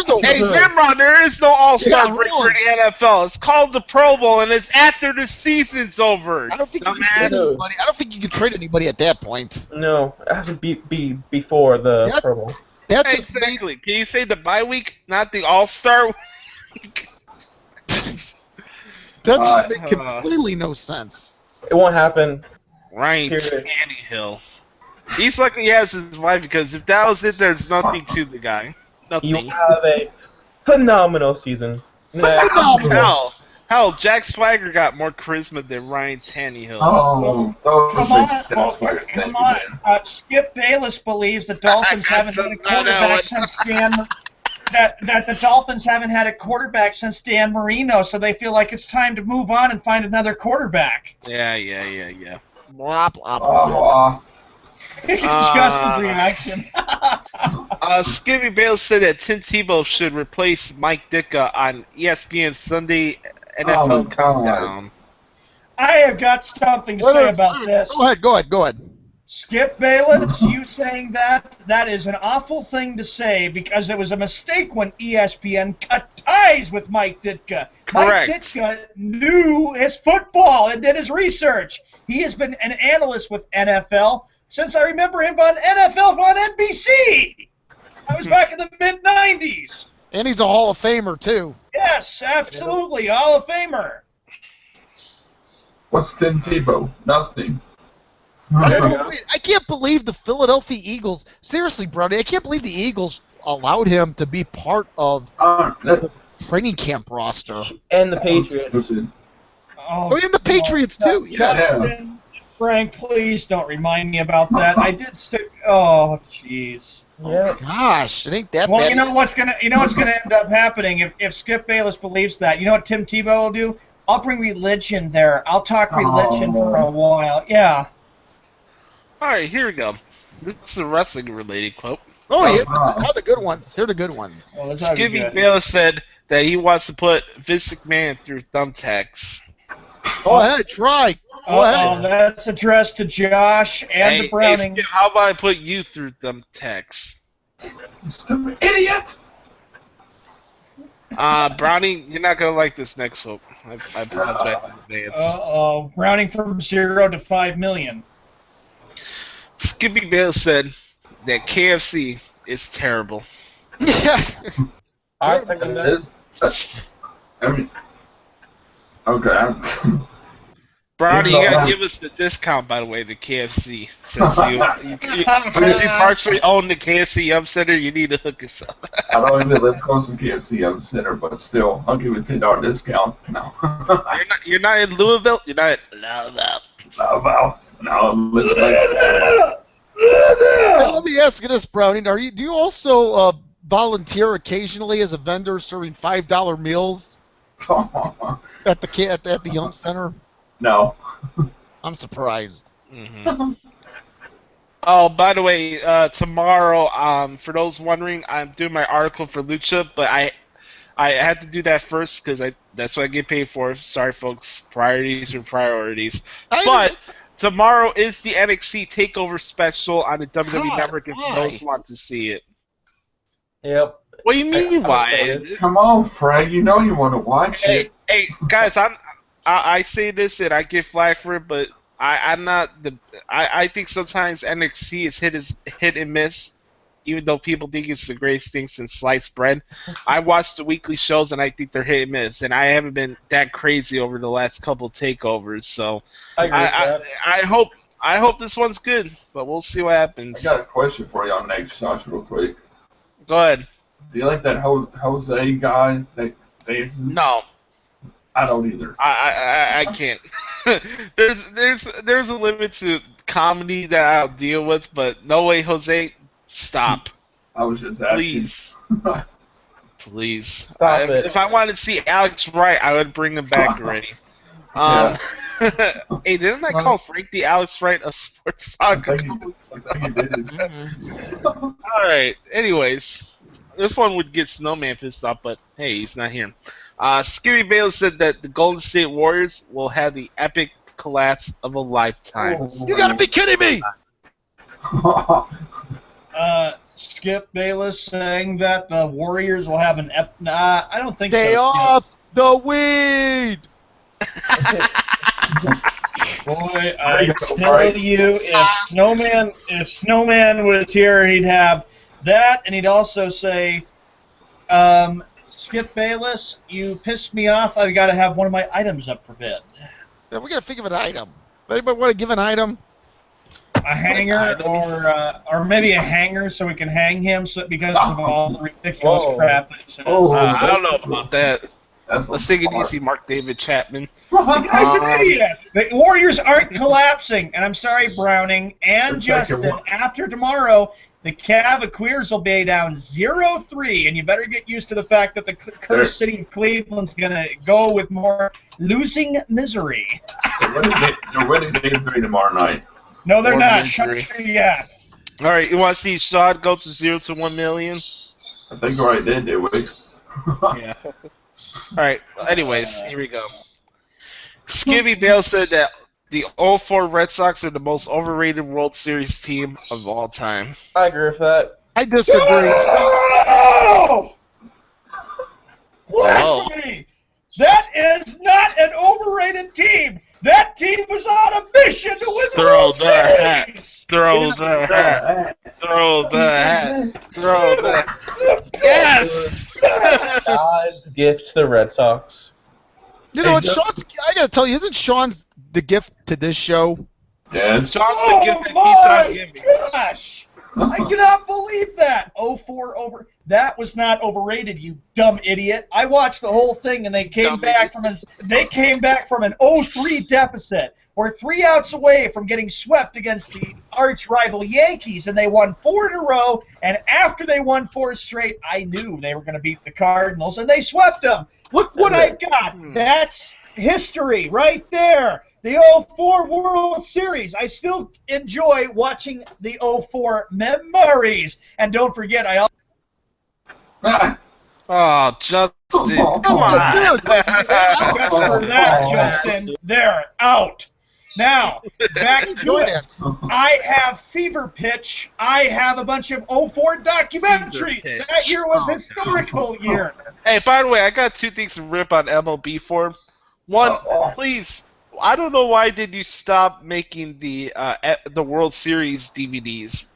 no. Hey, Nimrod, there is no All-Star Yeah, break really. for the NFL. It's called the Pro Bowl, and it's after the season's over. I don't think you can Dumbass. trade anybody. I don't think you can trade anybody at that point. No, it has to be before the Yep. Pro Bowl. That just made Exactly. Can you say the bye week, not the All-Star week? that just made completely no sense. It won't happen. Ryan Period. Tannehill. He's lucky he has his wife because if that was it, there's nothing to the guy. You Nothing. have a phenomenal season. Hell, Jack Swagger got more charisma than Ryan Tannehill. Oh, those Come on, that's what I think, come on. man. Skip Bayless believes the Dolphins haven't had a That's not how quarterback it- since Dan. That the Dolphins haven't had a quarterback since Dan Marino, so they feel like it's time to move on and find another quarterback. Yeah. Blah blah blah. Oh, Justin's reaction. Skibby Bale said that Tim Tebow should replace Mike Ditka on ESPN Sunday NFL Oh, my God. Countdown. I have got something to say about this. Go ahead. Skip Bayless, you saying that is an awful thing to say because it was a mistake when ESPN cut ties with Mike Ditka. Correct. Mike Ditka knew his football and did his research. He has been an analyst with NFL since I remember him on NFL on NBC. That was back in the mid-'90s. And he's a Hall of Famer too. Yes, absolutely, Hall of Famer. what's Tim Tebow? Nothing. I can't believe the Philadelphia Eagles. Seriously, Brody, I can't believe the Eagles allowed him to be part of That's training camp roster. And the Patriots. stupid. Oh, and the Patriots too. Yes. Justin, Frank, please don't remind me about that. I did stick. Oh, jeez. Yeah. Gosh, it ain't that Well, bad. you know what's gonna end up happening if Skip Bayless believes that. You know what Tim Tebow will do? I'll bring religion there. I'll talk religion for a while. Yeah. All right, here we go. This is a wrestling-related quote. Oh, yeah. How the good ones. Here are the good ones. Well, that's already Skibby good. Bayless said that he wants to put Vince McMahon through thumbtacks. Go ahead, try. Go ahead. That's addressed to Josh and Hey, to Browning. Skip, how about I put you through thumbtacks? You stupid idiot! Browning, you're not gonna like this next quote. I apologize in advance. Browning from 0 to 5 million. Skippy Bale said that KFC is terrible. Yeah. I second that. I mean, okay. Brownie, you Yeah. gotta give us the discount, by the way, the KFC. Since you partially own the KFC Yum Center, you need to hook us up. I don't even live close to KFC on the center, but still, I'll give you a $10 discount. No. You're not in Louisville? You're not in Louisville. No, listen, like, Hey, let me ask you this, Browning. Do you also volunteer occasionally as a vendor serving $5 meals at the Yum Center? no. I'm surprised. Mm-hmm. Oh, by the way, tomorrow, for those wondering, I'm doing my article for Lucha, but I had to do that first because that's what I get paid for. Sorry, folks. Priorities are priorities. But tomorrow is the NXT Takeover special on the WWE God, Network. If why? those want to see it. Yep. What do you mean? I'm Why? excited. Come on, Fred. You know you want to watch it. Hey, guys! I say this and I get flack for it, but I'm not the. I think sometimes NXT is hit and miss, even though people think it's the greatest thing since sliced bread. I watch the weekly shows and I think they're hit and miss, and I haven't been that crazy over the last couple takeovers. So I agree with that. I hope this one's good, but we'll see what I happens. got a question for you on next, Josh, real quick. Go ahead. Do you like that Jose guy that dances? No. I don't either. I can't. there's a limit to comedy that I'll deal with, but no way, Jose, stop, I was just asking. please, please. Stop it. If I wanted to see Alex Wright, I would bring him back already. Hey, didn't I call Frank the Alex Wright of Sports I Talk? think you did. All right. Anyways, this one would get Snowman pissed off, but hey, he's not here. Skippy Bayless said that the Golden State Warriors will have the epic collapse of a lifetime. You gotta be kidding me! Skip Bayless saying that the Warriors will have an I don't think Stay so. off the weed! Boy, I tell you, if Snowman was here, he'd have that, and he'd also say, Skip Bayless, you pissed me off. I've got to have one of my items up for bid. Yeah, we gotta think of an item. Anybody want to give an item? A hanger, or maybe a hanger so we can hang him because of all the ridiculous crap that he says. I don't know about that. That's Let's take it easy, Mark David Chapman. The guy's an idiot. The Warriors aren't collapsing, and I'm sorry, Browning and Justin. After tomorrow, the Cavaliers will be down 0-3, and you better get used to the fact that the cursed city of Cleveland's going to go with more losing misery. They're winning game 3 tomorrow night. No, they're More not. misery. Shut your ass. All right, you want to see Shad go to 0 to 1 million? I think we already did we? Yeah. All right. Anyways, here we go. Skippy Bale said that the 04 Red Sox are the most overrated World Series team of all time. I agree with that. I disagree. Oh! Wow. Blasphemy! That is not an overrated team. That team was on a mission to win the Throw World the hat. Series. Throw the hat. Throw the hat. Throw the hat. Yes! God's gift to the Red Sox. You know what, Sean's, I gotta tell you, isn't Sean's the gift to this show? Yes. John's the gift that keeps on my giving. gosh! I cannot believe that. 04 over. That was not overrated, you dumb idiot. I watched the whole thing, and they came back from an 0-3 deficit. We're 3 outs away from getting swept against the arch rival Yankees, and they won 4 in a row. And after they won 4 straight, I knew they were going to beat the Cardinals, and they swept them. Look what I got. That's history right there. The 04 World Series. I still enjoy watching the 04 memories. And don't forget, I also... Oh, Justin. Come Oh, on. dude. Just for that, Justin, they're out. Now, back to Enjoy it. that. I have Fever Pitch. I have a bunch of 04 documentaries. Fever Pitch. That year was historical year. Hey, by the way, I got 2 things to rip on MLB for. One, please, I don't know why did you stop making the World Series DVDs.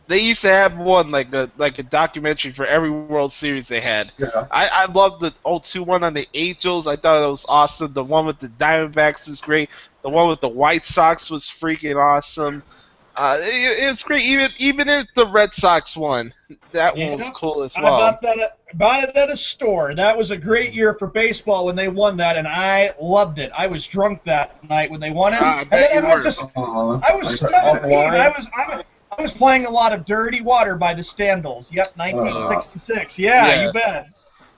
They used to have one like a documentary for every World Series they had. Yeah. I loved the 02 one on the Angels. I thought it was awesome. The one with the Diamondbacks was great. The one with the White Sox was freaking awesome. It was great. Even if the Red Sox won, that one was cool as well. I bought it at a store. That was a great year for baseball when they won that, and I loved it. I was drunk that night when they won it. I And bet then you I went were. to I was 17. I was playing a lot of Dirty Water by the Standals. Yep, 1966. Yeah. You bet.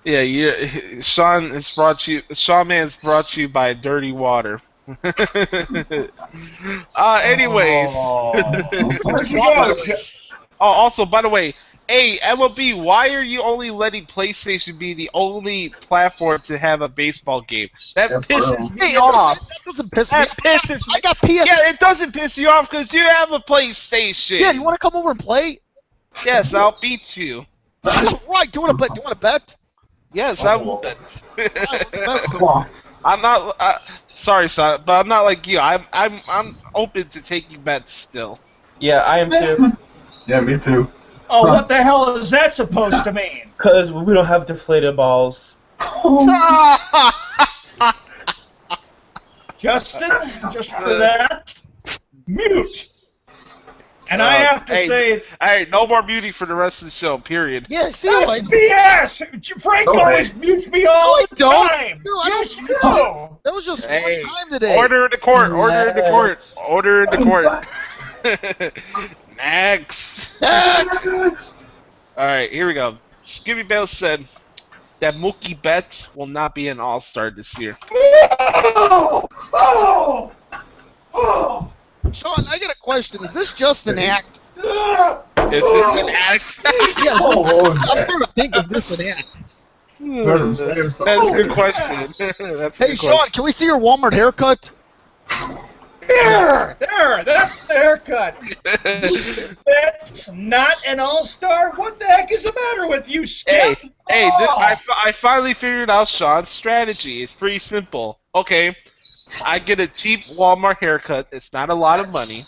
Yeah. Sean Man's brought you by Dirty Water. Anyways. Where'd you go? Oh, also, by the way, Hey, MLB, why are you only letting PlayStation be the only platform to have a baseball game? That Yeah, pisses bro. me off. That doesn't piss me That off. pisses me. I got PS. Yeah, it doesn't piss you off because you have a PlayStation. Yeah, you want to come over and play? Yes, I'll beat you. Right. Do you want to bet? Do you want to bet? Yes, I will. Come on. I'm not. Sorry, son, but I'm not like you. I'm open to taking bets still. Yeah, I am too. Yeah, me too. Oh, what the hell is that supposed to mean? Because we don't have deflated balls. Justin, just for that, mute. And I have to hey, say, all right, no more beauty for the rest of the show. Period. Yeah. See, that's like, BS. Frank Okay. always mutes me all No, I the don't. time. No, I Yes, don't you mute you. do. that was just Hey, one time today. Order in the court. Order in the court. Next. Order in the court. Next. Next. All right, here we go. Skippy Bale said that Mookie Betts will not be an All-Star this year. Oh, oh, oh. Sean, I got a question. Is this just an act? Is this an act? Yeah. Oh, I'm yeah. trying to think. Is this an act? Heard him say himself. That's a good question. That's a Hey, good Sean, question. can we see your Walmart haircut? There, that's the haircut. That's not an all-star? What the heck is the matter with you, Skip? I finally figured out Sean's strategy. It's pretty simple. Okay, I get a cheap Walmart haircut. It's not a lot of money.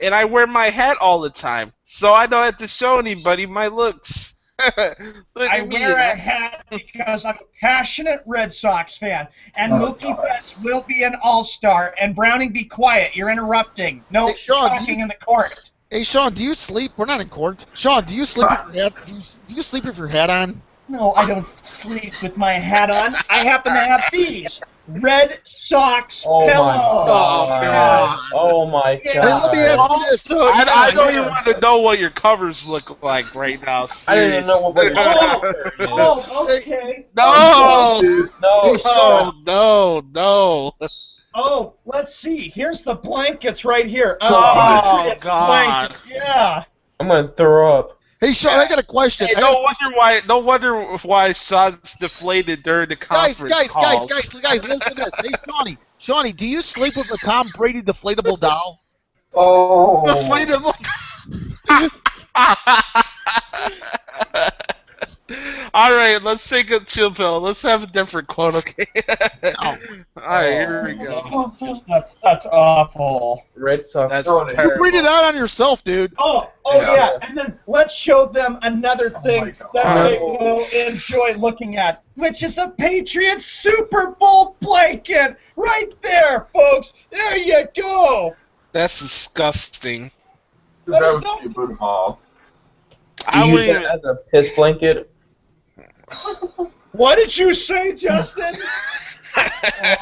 And I wear my hat all the time. So I don't have to show anybody my looks. Look I at me. wear a hat because I'm a passionate Red Sox fan, and Mookie Betts will be an all-star. And Browning, be quiet. You're interrupting. No Hey, Sean, do talking you- in the court. Hey, Sean, do you sleep? We're not in court. Sean, do you sleep with your hat? Do you sleep with your hat on? No, I don't sleep with my hat on. I happen to have these Red Sox Oh pillows. my god. Oh my Yeah. Hey, let me ask god. you this. I don't even want to know what your covers look like right now. I didn't even know what seriously. Oh, okay. No! No. No! Oh, let's see. Here's the blankets right here. Oh, Patriots God. blankets. Yeah. I'm gonna throw up. Hey, Sean, I got a question. Hey, no wonder why Sean's deflated during the Guys, conference calls. listen to this. Hey, Shawnee, do you sleep with a Tom Brady deflatable doll? Oh. Deflatable. All right, let's take a chill pill. Let's have a different quote, okay? All right, here we go. That's awful. Red Sox. That's Oh, You terrible. breed it out on yourself, dude. Oh, Yeah. yeah. And then let's show them another thing God. that they will enjoy looking at, which is a Patriots Super Bowl blanket. Right there, folks. There you go. That's disgusting. That would be a good haul. I You use wouldn't it as a piss blanket. What did you say, Justin? All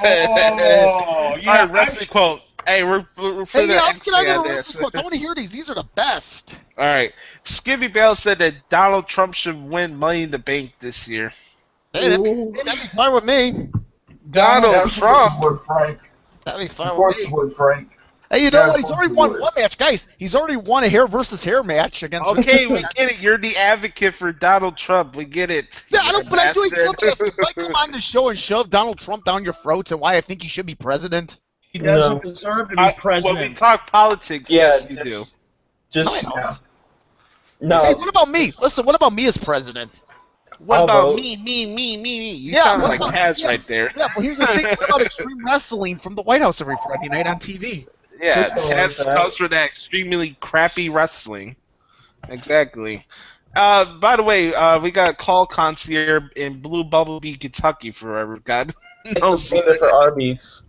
yeah. right, wrestling quote. Hey, we're Hey, the yeah, X can I get a on this. wrestling quote? I want to hear these. These are the best. All right, Skippy Bale said that Donald Trump should win Money in the Bank this year. Hey, that'd be fine with me. Donald Of Trump. course it would, Frank. That'd be Of fine course with it me. would, Frank. Hey, you know Yeah, what? of He's course already he won would. one match, guys. He's already won a hair versus hair match against. Okay, we get it. You're the advocate for Donald Trump. We get it. Yeah, I don't. But I do. Bastard. If I come on the show and shove Donald Trump down your throats and why I think he should be president. He doesn't deserve to be When we president. talk politics, Yeah, yes, you do. Just No, I don't. no. Hey, what about me? Listen, what about me as president? What How about about- me? You Yeah, sound what like about- Taz yeah. right there. Yeah, but here's the thing. What about Extreme Wrestling from the White House every Friday night on TV? Yeah, Which one was Taz that? comes from that extremely crappy wrestling. Exactly. By the way, we got a call concierge in Blue Bumblebee, Kentucky forever. God knows. It's a payment for Arby's.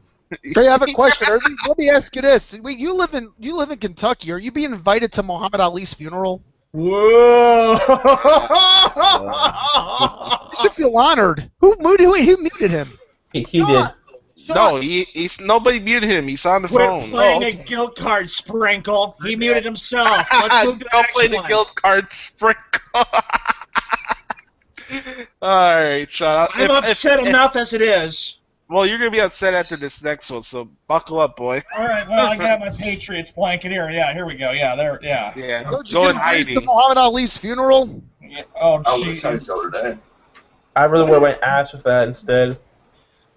Hey, I have a question. Let me ask you this. Wait, you live in Kentucky. Are you being invited to Muhammad Ali's funeral? Whoa! You should feel honored. Who muted him? He did. No, he's nobody muted him. He's on the Quit phone. playing a guilt card, Sprinkle. He muted himself. Let's move to the Don't next play the one. guild card sprinkle. Alright, Sean. I'm upset enough as it is. Well, you're gonna be upset after this next one, so buckle up, boy. All right, well, I got my Patriots blanket here. Yeah, here we go. Yeah, there. Yeah. Yeah, Don't you go get in invited hiding. to Muhammad Ali's funeral? Oh, I wish I'd jeez. go today. I really would have went Ash with that instead.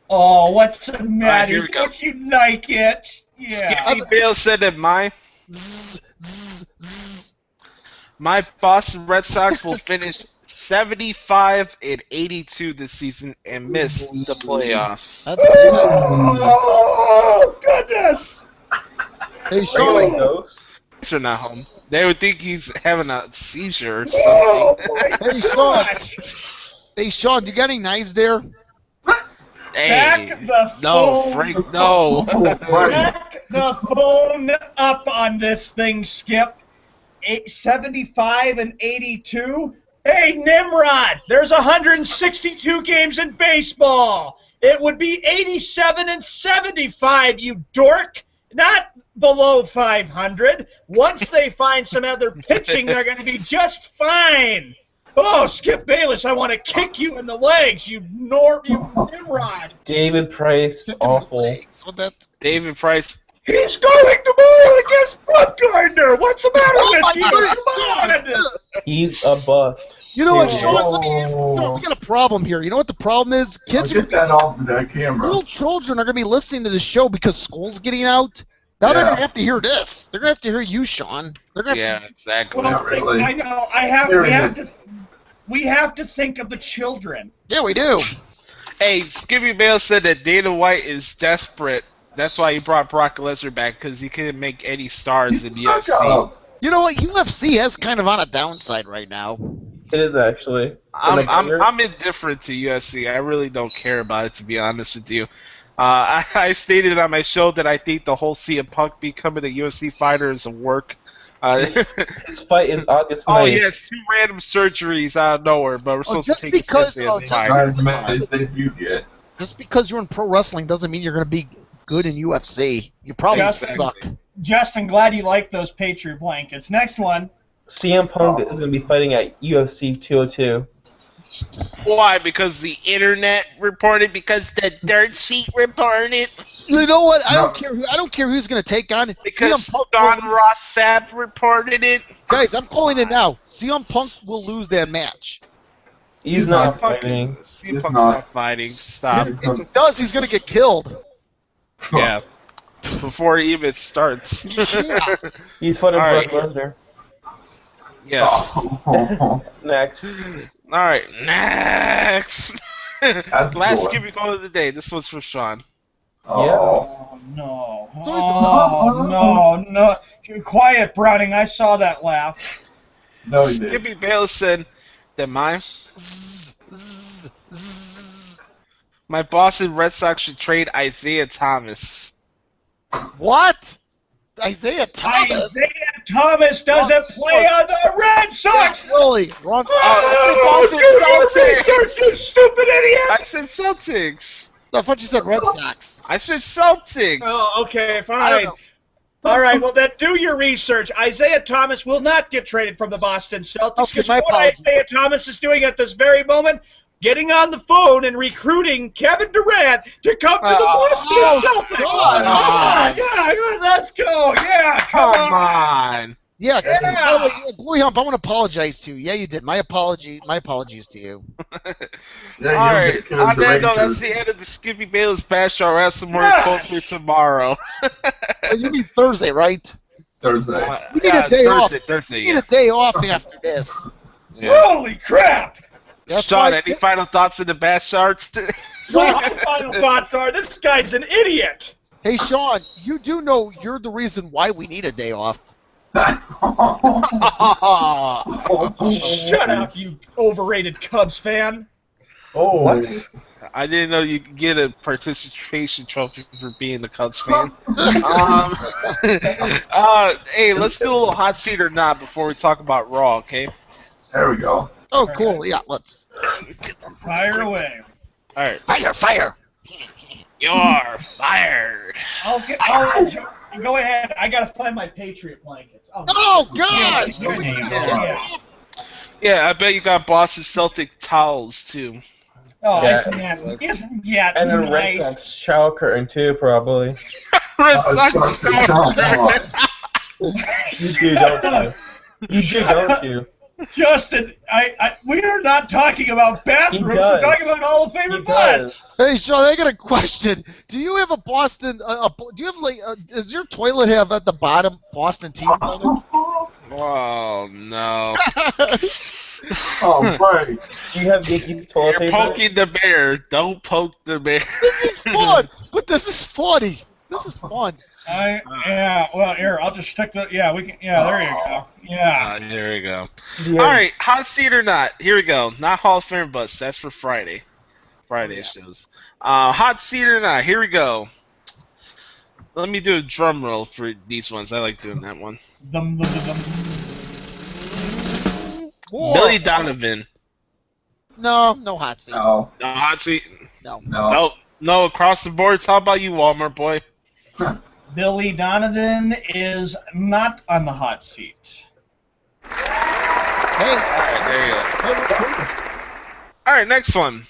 Oh, what's the here matter? we go. Don't you like it? Yeah. Skippy Bale said that my Boston Red Sox will finish 75-82 this season and miss the playoffs. That's bad. Oh, goodness! Hey, Are you Sean. like Ghost? These are not home. They would think he's having a seizure or Oh, something. my Hey, Sean. gosh! Hey, Sean, do you got any knives there? Back Hey, the no, phone. Frank, no. Back the phone up on this thing, Skip. 75-82. Hey, Nimrod, there's 162 games in baseball. It would be 87-75, you dork. Not below 500. Once they find some other pitching, they're going to be just fine. Oh, Skip Bayless, I want to kick you in the legs, you Nimrod. David Price, awful. Well, that's... David Price. He's going to ball against Bumgarner. What's the matter Oh, my with you? goodness. Come on. He's a bust. You know what, Yeah. Sean? Let me ask you. No, we got a problem here. You know what the problem is? I'll Kids are get that off of that camera. little children are going to be listening to the show because school's getting out. Now they're Yeah. going to have to hear this. They're going to have to hear you, Sean. They're going to Yeah, exactly. Well, Not really. I know. We have to think of the children. Yeah, we do. Hey, Skippy Bale said that Dana White is desperate. That's why he brought Brock Lesnar back, because he couldn't make any stars in the Suck UFC. up. You know what? UFC is kind of on a downside right now. It is actually. I'm indifferent to UFC. I really don't care about it, to be honest with you. I stated on my show that I think the whole CM Punk becoming a UFC fighter is a work. His fight is August 9th. Oh, he has 2 random surgeries out of nowhere, but we're supposed just to take it because seriously as a of- fighter. Not as many as debut yet. Just because you're in pro wrestling doesn't mean you're going to be good in UFC. You probably Just- suck. Justin, glad you like those Patriot blankets. Next one. CM Punk is going to be fighting at UFC 202. Why? Because the internet reported? Because the dirt sheet reported? You know what? I No. don't care. I don't care who's going to take on. Because CM Punk Don will- Ross Sapp reported it? Guys, I'm calling it now. CM Punk will lose that match. He's not fighting. CM He's Punk's not. not fighting. Stop. If he does, he's going to get killed. Yeah. Before he even starts. Yeah. He's fighting All Brock right. Lesnar. Yes. Oh, Next. Alright, next. That's Last cool. Skippy Call of the day. This one's for Sean. Oh, no. It's always the- Oh, no. Quiet, Browning. I saw that laugh. No, he didn't. Skippy Bayless said that my Boston Red Sox should trade Isaiah Thomas. What? Isaiah Thomas? Isaiah Thomas doesn't play on the Red Sox. Really? Wrong side. Oh, Boston do your Celtics. research, you stupid idiot. I said Celtics. I thought you said Red Sox. I said Celtics. Oh, okay, I don't fine. know. All right, well then do your research. Isaiah Thomas will not get traded from the Boston Celtics. Okay, Because my what apologies. Isaiah Thomas is doing at this very moment, getting on the phone and recruiting Kevin Durant to come to the Boston Celtics. God. Yeah, let's go. Yeah, come Come on. on. Yeah. Yeah. By the way, Glory Hump, I want to apologize to you. Yeah, you did. My apologies to you. Yeah, All right. take care of On the that note, that's Rangers. the end of the Skippy Bayless Bash. I'll have some more Yeah. closer tomorrow. You mean Thursday, right? Thursday. We need a day off. Thursday, We need yeah. a day off after this. Yeah. Holy crap. That's Sean, why- any final thoughts in the Bash Sharks? My final thoughts are this guy's an idiot. Hey, Sean, you do know you're the reason why we need a day off. Shut up, you overrated Cubs fan. Oh, What? I didn't know you could get a participation trophy for being a Cubs fan. Hey, let's do a little hot seat or not before we talk about Raw, okay? there we go. Oh, cool. Yeah, let's. Fire away. All right. Fire, fire. You're fired. Go ahead. I gotta find my Patriot blankets. Oh, God! Yeah. Yeah, I bet you got Boston Celtic towels too. Oh, Yeah. isn't yet And then nice. Red Sox shower curtain too, probably. Red Sox Sox and Celtics. You do, don't you? You do, don't you? Justin, we are not talking about bathrooms. We're does. talking about Hall of Famer He butts. does. Hey, Sean, I got a question. Do you have a Boston? Do you have like? Does your toilet have at the bottom Boston teams on it? Oh no! Oh, right. Do you have Yankees toilet You're paper? poking the bear. Don't poke the bear. This is fun, but this is funny. This is fun. Yeah. Well, here I'll just stick the. Yeah, we can. Yeah, there you go. Yeah. Here we go. Yeah. All right, hot seat or not? Here we go. Not Hall of Fame bus. That's for Friday. Friday shows. Hot seat or not? Here we go. Let me do a drum roll for these ones. I like doing that one. Dum. Billy Donovan. No hot seats. No. No hot seat. No. No. No across the boards. How about you, Walmart boy? Billy Donovan is not on the hot seat. Hey, All right, there you go. All right, next one.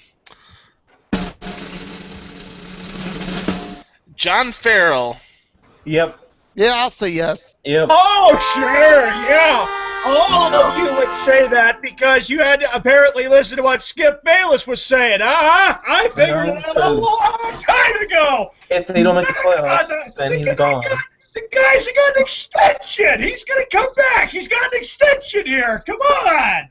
John Farrell. Yep. yeah, I'll say yes. Yep. Oh, sure, yeah. All of you would say that because you had to apparently listen to what Skip Bayless was saying. I figured it out a long time ago. If they don't make the playoffs, then he's gone. The guy's got an extension. He's going to come back. He's got an extension here. Come on.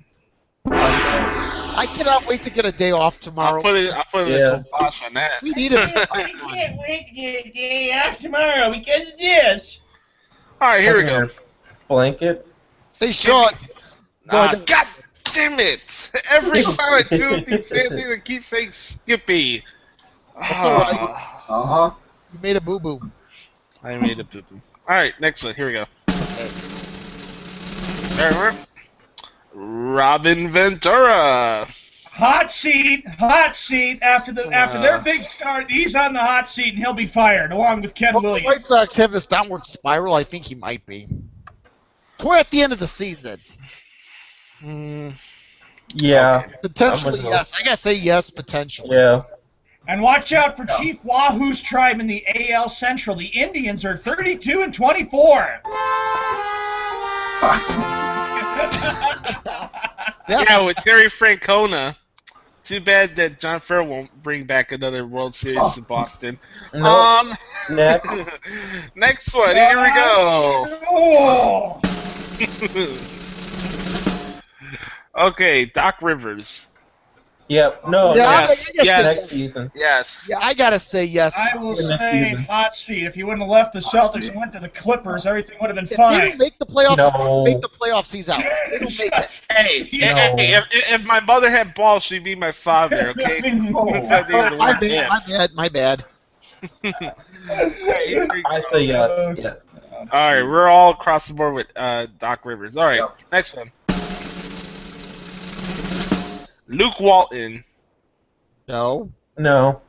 I cannot wait to get a day off tomorrow. I'll put it Yeah. a kibosh on that. We need a. I can't wait to get a day off tomorrow because of this. All right, here we go. Blanket. Hey, Sean. Go ahead. God damn it! Every time I do the same thing, I keep saying Skippy. That's all right. Uh-huh. You made a boo boo. I made a poo poo. All right, next one. Here we go. Robin Ventura. Hot seat. After their big start, he's on the hot seat and he'll be fired along with Ken Well, the Williams. White Sox have this downward spiral. I think he might be. We're at the end of the season. Yeah. Potentially, I'm with yes. I gotta say yes, potentially. Yeah. And watch out for Chief Wahoo's tribe in the AL Central. The Indians are 32-24. Yeah, with Terry Francona. Too bad that John Farrell won't bring back another World Series to Boston. No. Next. Next one. Here we go. Oh. Okay, Doc Rivers. Yep. No. Yeah, Yes, I gotta yes. say Next yes. season. Yes. Yeah, I gotta say yes. I will Next say season. hot seat. If you wouldn't have left the Celtics and went to the Clippers, everything would have been If they don't fine. make the playoffs, No. make the playoffs. He's out. They don't make it. Hey, No. hey, if my mother had balls, she'd be my father, okay? My bad. I say yes. Yeah. All right, we're all across the board with Doc Rivers. All right, Yep. next one. Luke Walton. No. No.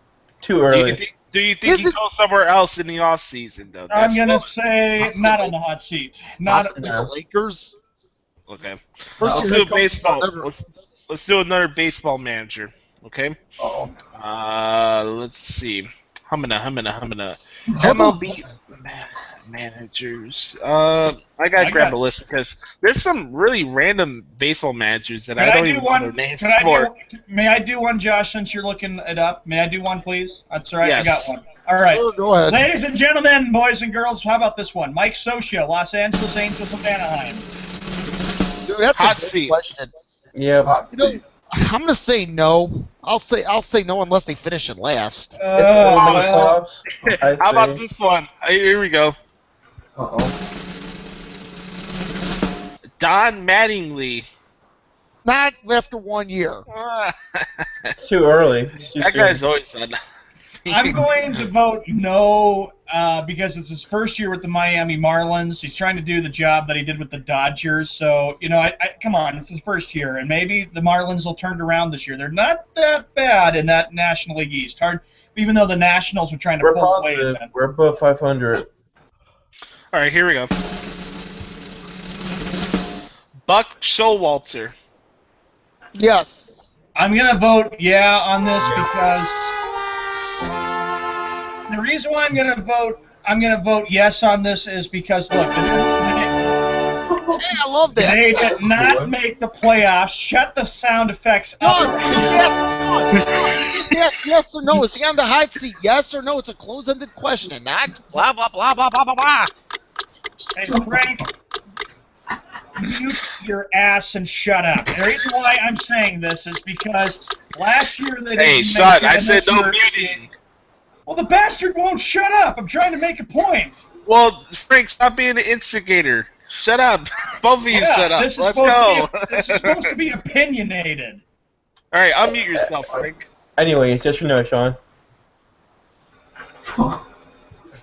Too Do early. you think Is he it- goes somewhere else in the offseason, though? I'm That's going to say not on the hot seat. Not Possibly the Lakers. okay. First Let's year do a head coach baseball. forever. Let's do another baseball manager. Okay. Oh. Let's see. Hummina. How MLB managers. I gotta grab a list because there's some really random baseball managers that I don't even know their names for. May I do one, Josh, since you're looking it up? May I do one, please? That's all right. Yes. I got one. All right. Sure, go ahead. Ladies and gentlemen, boys and girls, how about this one? Mike Socia, Los Angeles Angels of Anaheim. Dude, that's Hot a good seat. question. Yep. Hot You know, seat. I'm gonna say no. I'll say no unless they finish in last. If they don't make the Well, playoffs, I'd How about say- this one? Here we go. Uh-oh. Don Mattingly. Not after 1 year. It's too early. It's too That soon. guy's always on. I'm going to vote no because it's his first year with the Miami Marlins. He's trying to do the job that he did with the Dodgers. So, you know, I come on, it's his first year. And maybe the Marlins will turn it around this year. They're not that bad in that National League East. Even though the Nationals are trying to We're pull away. positive. We're above 500. All right, here we go. Buck Showalter. Yes. I'm going to vote yeah on this because the reason why I'm going to vote yes on this is because, look, I love that. They did not make the playoffs. Shut the sound effects up. No, yes or no? Is he on the hot seat? Yes or no? It's a close-ended question and not blah, blah, blah, blah, blah, blah, blah. Hey, Frank, mute your ass and shut up. The reason why I'm saying this is because last year they didn't Hey, make son, it, I and said this no year- muting. Well, the bastard won't shut up. I'm trying to make a point. Well, Frank, stop being an instigator. Shut up. Both of you shut up. This is Let's supposed go. this is supposed to be opinionated. All right, unmute yourself, Frank. Anyway, it's yes or no, Sean.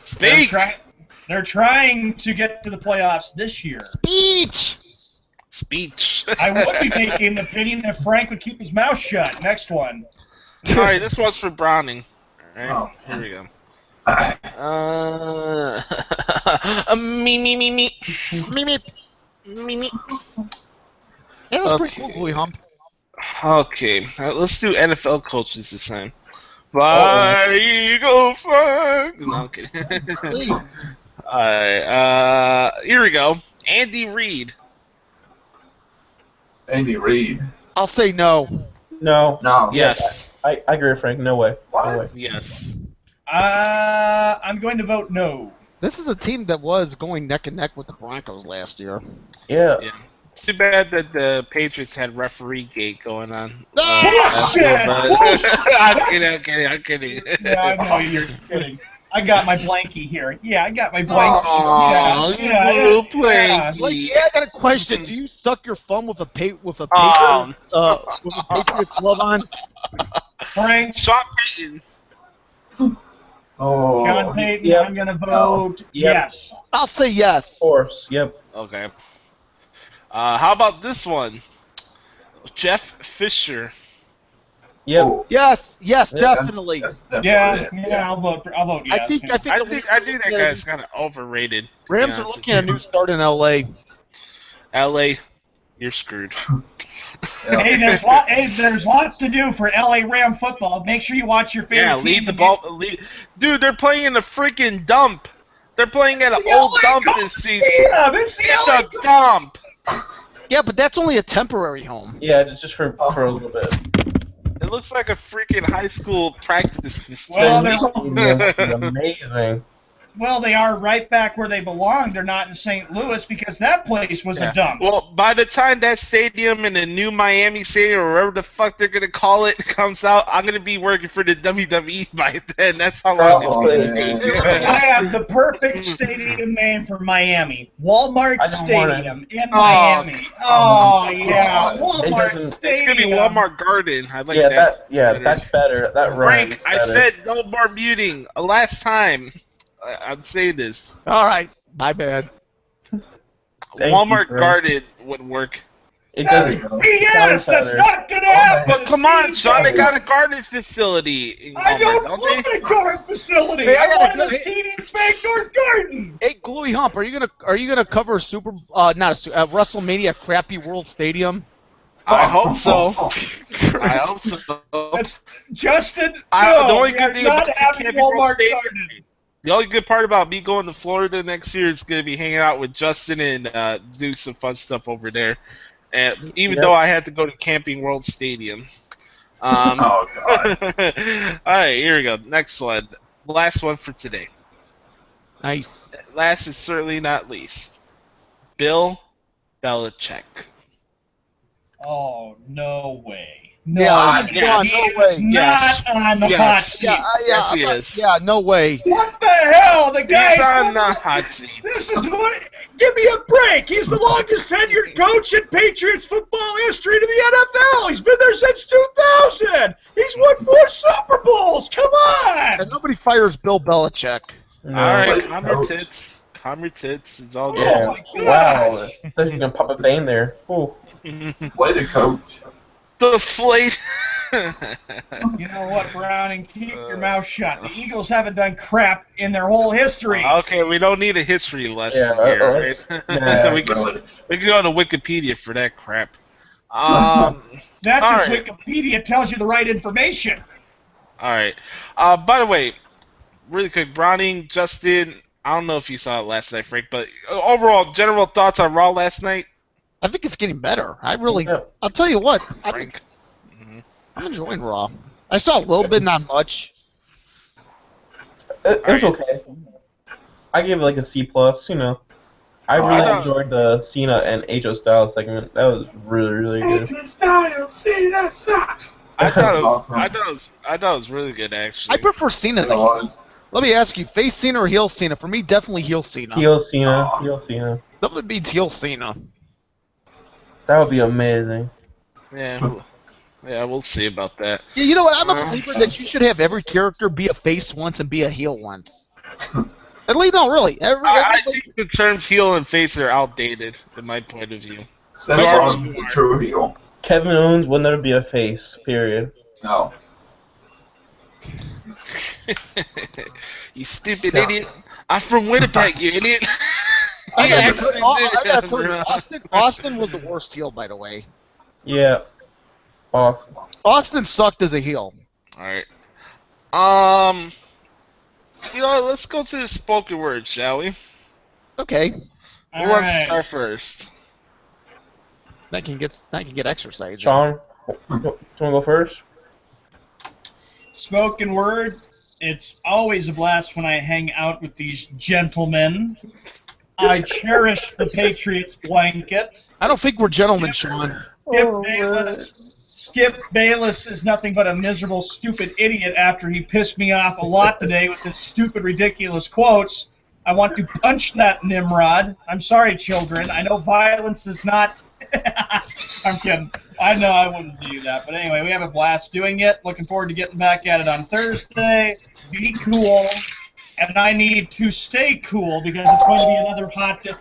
Speak. They're trying to get to the playoffs this year. Speech. Speech. I would be making an opinion if Frank would keep his mouth shut. Next one. All right, this one's for Browning. All right, Oh. here we go. Me. That was pretty cool, Gluey Hump. Okay, let's do NFL coaches this time. Fly, go fly. No, I'm kidding. Please. All right, here we go. Andy Reid. Andy Reid. I'll say no. No. No. Yes. I agree with Frank. No way. No way. Yes. I'm going to vote no. This is a team that was going neck and neck with the Broncos last year. Yeah. Yeah. Too bad that the Patriots had referee gate going on. Bullshit! Bullshit! I'm kidding. Yeah, I know you're kidding. I got my blankie here. Yeah, I got my blankie. Aw, yeah, you little yeah. blankie. Like, yeah, I got a question. Do you suck your thumb with a with a Patriot glove on? Frank, Sean Payton. Oh. Sean Payton, Yep. I'm going to vote Yep. yes. I'll say yes. Of course. Yep. Okay. How about this one? Jeff Fisher. Yep. Oh, Yes, Yeah, definitely. that's definitely Yeah, it. yeah, I'll vote yes. I think I the think that guy's kind of overrated. Rams are looking at a new start in LA. LA, you're screwed. Hey, there's lots to do for LA Ram football. Make sure you watch your favorite Yeah, team. lead the ball. Dude, they're playing in the freaking dump. They're playing at an The old LA dump this season. Coliseum! It's the LA It's a dump. Yeah, but that's only a temporary home. Yeah, it's just for a little bit. It looks like a freaking high school practice Well, facility. they're- Amazing. Well, they are right back where they belong. They're not in St. Louis because that place was a dump. Well, by the time that stadium and the new Miami Stadium or whatever the fuck they're gonna call it comes out, I'm gonna be working for the WWE by then. That's how long it's gonna man. take. I have the perfect stadium name for Miami. Walmart I don't want Stadium in Miami. Oh, yeah. It Walmart doesn't- It's Stadium. gonna be Walmart Garden. I like Yeah, that. that's better. That rhymes Frank, I better. said no more muting. Last time, I'd say this. All right, my bad. Thank Walmart you, Frank. Garden would work. It That's does. BS. That's better. not going to happen. But come on, Sean, they got a garden facility in I Walmart, don't don't want they? a garden facility. Hey, I I gotta want go- a Stadium Bank North Garden. Hey, Gluey Hump, are you gonna cover WrestleMania crappy World Stadium? I hope so. I hope so. That's Justin. The only we good are thing not about the having Camping World Walmart Stadium. Garden. The only good part about me going to Florida next year is going to be hanging out with Justin and do some fun stuff over there. And even Yep. though I had to go to Camping World Stadium. Oh, God. All right, here we go. Next one. Last one for today. Nice. Last is certainly not least. Bill Belichick. Oh, no way. No, Yeah, he no is way. not Yes. on the Yes. hot seat. Yes, he is. Yeah, no way. What the hell? The He's guy's on the hot seat. This is what. Give me a break. He's the longest tenured coach in Patriots football history to the NFL. He's been there since 2000. He's won 4 Super Bowls. Come on. And nobody fires Bill Belichick. No. All right, Like calm your coach. tits. Calm your tits. It's all good. Yeah. Oh my Wow. gosh. Says you can pop a vein there. Ooh. Play the coach. Deflate. You know what, Browning? Keep your mouth shut. The Eagles haven't done crap in their whole history. Okay, we don't need a history lesson Yeah, here, let's- right? yeah, we can really. go to Wikipedia for that crap. That's all if right. Wikipedia tells you the right information. All right. By the way, really quick, Browning, Justin, I don't know if you saw it last night, Frank, but overall, general thoughts on Raw last night, I think it's getting better. Yeah. I'll tell you what, Frank. I'm enjoying Raw. I saw a little bit, not much. It was okay. I gave it like a C+. You know, I really enjoyed the Cena and AJ Styles segment. That was really good. AJ Styles, see that sucks. I thought it was. Awesome. I thought it was really good, actually. I prefer Cena as a heel. Let me ask you, face Cena or heel Cena? For me, definitely heel Cena. Heel Cena. Heel Cena. Nothing beats heel Cena. That would be amazing. Yeah, we'll see about that. Yeah, you know what? I'm a believer that you should have every character be a face once and be a heel once. At least, no, really. I think the terms heel and face are outdated, in my point of view. Seth Rollins is a true heel. Kevin Owens will never be a face. Period. No. You stupid idiot! I'm from Winnipeg, you idiot! I gotta tell you, Austin was the worst heel, by the way. Yeah. Awesome. Austin sucked as a heel. All right. You know, let's go to the spoken word, shall we? Okay, Who wants to start first? that can get exercise. Sean, do you want to go first? Spoken word. It's always a blast when I hang out with these gentlemen. I cherish the Patriots blanket. I don't think we're gentlemen, Sean. Skip Bayless is nothing but a miserable, stupid idiot after he pissed me off a lot today with his stupid, ridiculous quotes. I want to punch that Nimrod. I'm sorry, children. I know violence is not... I'm kidding. I know I wouldn't do that. But anyway, we have a blast doing it. Looking forward to getting back at it on Thursday. Be cool. And I need to stay cool because it's going to be another hot day.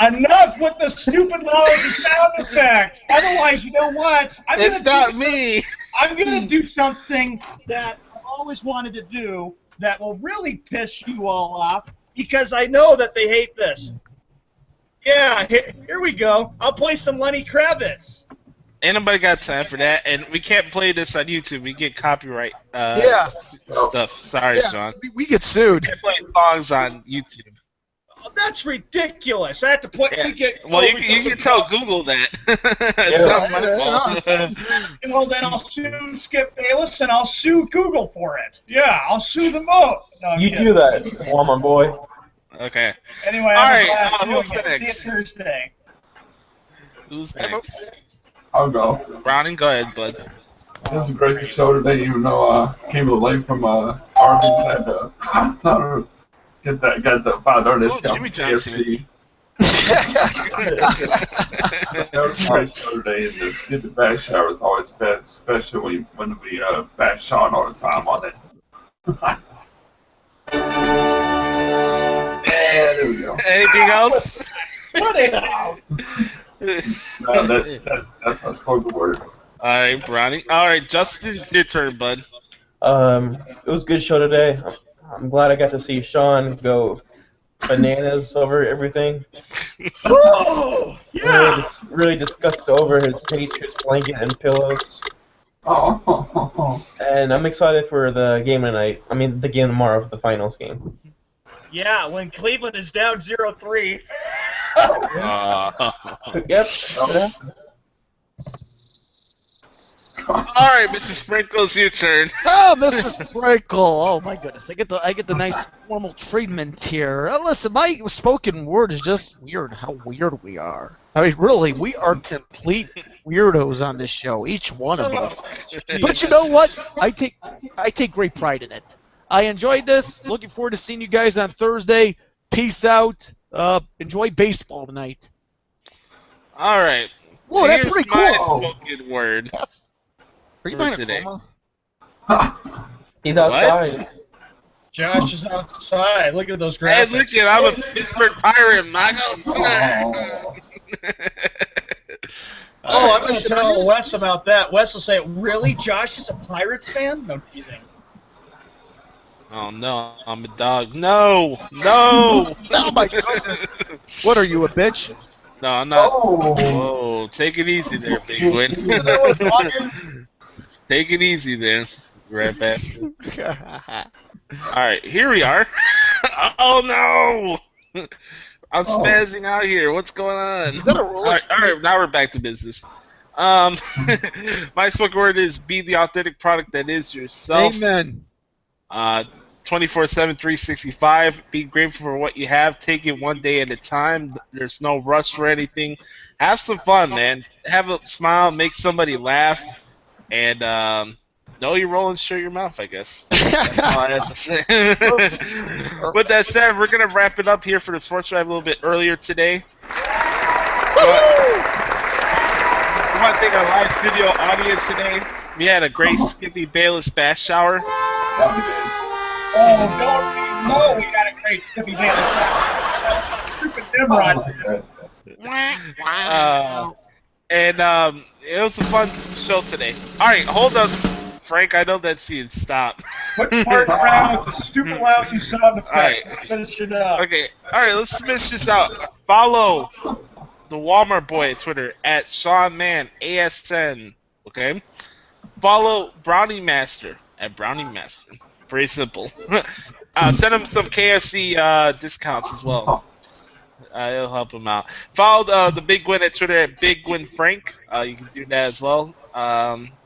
Enough with the stupid loud sound effects. Otherwise, you know what? It's not me. I'm going to do something that I've always wanted to do that will really piss you all off because I know that they hate this. Yeah, here we go. I'll play some Lenny Kravitz. Ain't nobody got time for that, and we can't play this on YouTube. We get copyright stuff. Sorry, Sean. We get sued. We can't play songs on YouTube. Oh, that's ridiculous. I have to play. Yeah. Well, you can tell Google that. It's not my fault. Well, then I'll sue Skip Bayless and I'll sue Google for it. Yeah, I'll sue them both. No, You do that, Walmart boy. Okay. Anyway, All I'm right. glad Who's to see you next? Thursday. Who's next? I'll go. Browning, go ahead, bud. It was a great show today, even though came a little late from Arvin had to get the $5 discount. Jimmy Johnson. That was a great show today, and this get the bash shower is always best, especially when we bash Sean all the time on it. Yeah, there we go. Anything else? What it out? No, that's my spoken word. All right, Browning. All right, Justin, it's your turn, bud. It was a good show today. I'm glad I got to see Sean go bananas over everything. Oh, yeah. Really discussed over his Patriots blanket and pillows. Oh. And I'm excited for the game tonight. I mean, the game tomorrow for the finals game. Yeah, when Cleveland is down 0-3. Yep. All right, Mr. Sprinkle, it's your turn. Oh, Mr. Sprinkle! Oh my goodness, I get the nice formal treatment here. Listen, my spoken word is just weird. How weird we are. I mean, really, we are complete weirdos on this show, each one of us. But you know what? I take great pride in it. I enjoyed this. Looking forward to seeing you guys on Thursday. Peace out. Enjoy baseball tonight. All right. Whoa, that's Here's pretty my cool. spoken word. Are you For buying a today. chroma? He's outside. Josh is outside. Look at those Hey, graphics. look at I'm a Pittsburgh Pirate, Mago. Oh, I'm going to tell Wes about that. Wes will say, really? Josh is a Pirates fan? No teasing. Oh no, I'm a dog. No, no. Oh my goodness. What are you, a bitch? No, I'm not. Oh. Whoa, take it easy there, big win. Isn't that what a dog is? Take it easy there, rat bastard. All right, here we are. Oh no! I'm spazzing out here. What's going on? Is that a Rolex? All right, now we're back to business. My spoken word is be the authentic product that is yourself. Amen. 24/7, 365. Be grateful for what you have. Take it one day at a time. There's no rush for anything. Have some fun, man. Have a smile. Make somebody laugh. And know your role and shut your mouth, I guess. That's all I have to say. With that said, we're going to wrap it up here for the Sports Drive a little bit earlier today. I want to thank our live studio audience today. We had a great Skippy Bayless bash shower. Oh, don't know we got a great Skippy Bayless. Stupid Nimrod. And it was a fun show today. All right, hold up, Frank. I know that scene. Stop. Put your part around with the stupid lousy sound effects. Right. Let's finish it up. Okay. All right, let's finish this out. Follow the Walmart boy at Twitter at SeanMan ASN. Okay. Follow Brownie Master at Brownie Master. Very simple. Send him some KFC discounts as well. It'll help him out. Follow the Big Win at Twitter at Big Win Frank. You can do that as well.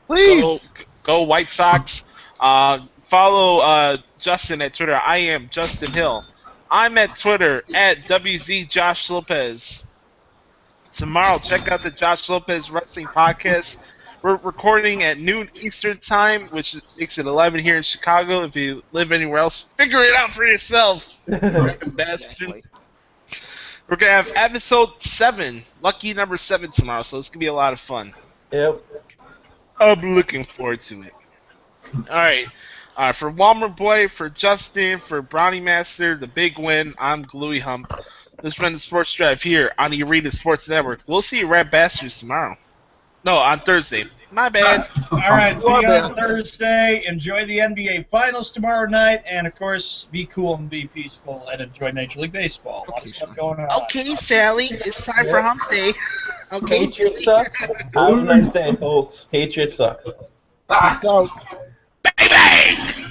Please. Go White Sox. Follow Justin at Twitter. I am Justin Hill. I'm at Twitter at WZ Josh Lopez. Tomorrow, check out the Josh Lopez Wrestling Podcast. We're recording at noon Eastern Time, which makes it 11 here in Chicago. If you live anywhere else, figure it out for yourself. Bastard. We're going to have episode 7, lucky number 7 tomorrow, so it's going to be a lot of fun. Yep. I'm looking forward to it. All right. For Walmart Boy, for Justin, for Brownie Master, the Big Win, I'm Gluey Hump. This has been the Sports Drive here on the Arena Sports Network. We'll see you Rat Bastards tomorrow. No, on Thursday. My bad. All right, see you on Thursday. Enjoy the NBA Finals tomorrow night, and of course, be cool and be peaceful, and enjoy Major League Baseball. A lot of stuff going on. Okay, Sally, it's time for Hump Day. Okay, Patriots suck. Have a nice day, folks. Patriots suck. Peace out. bang bang.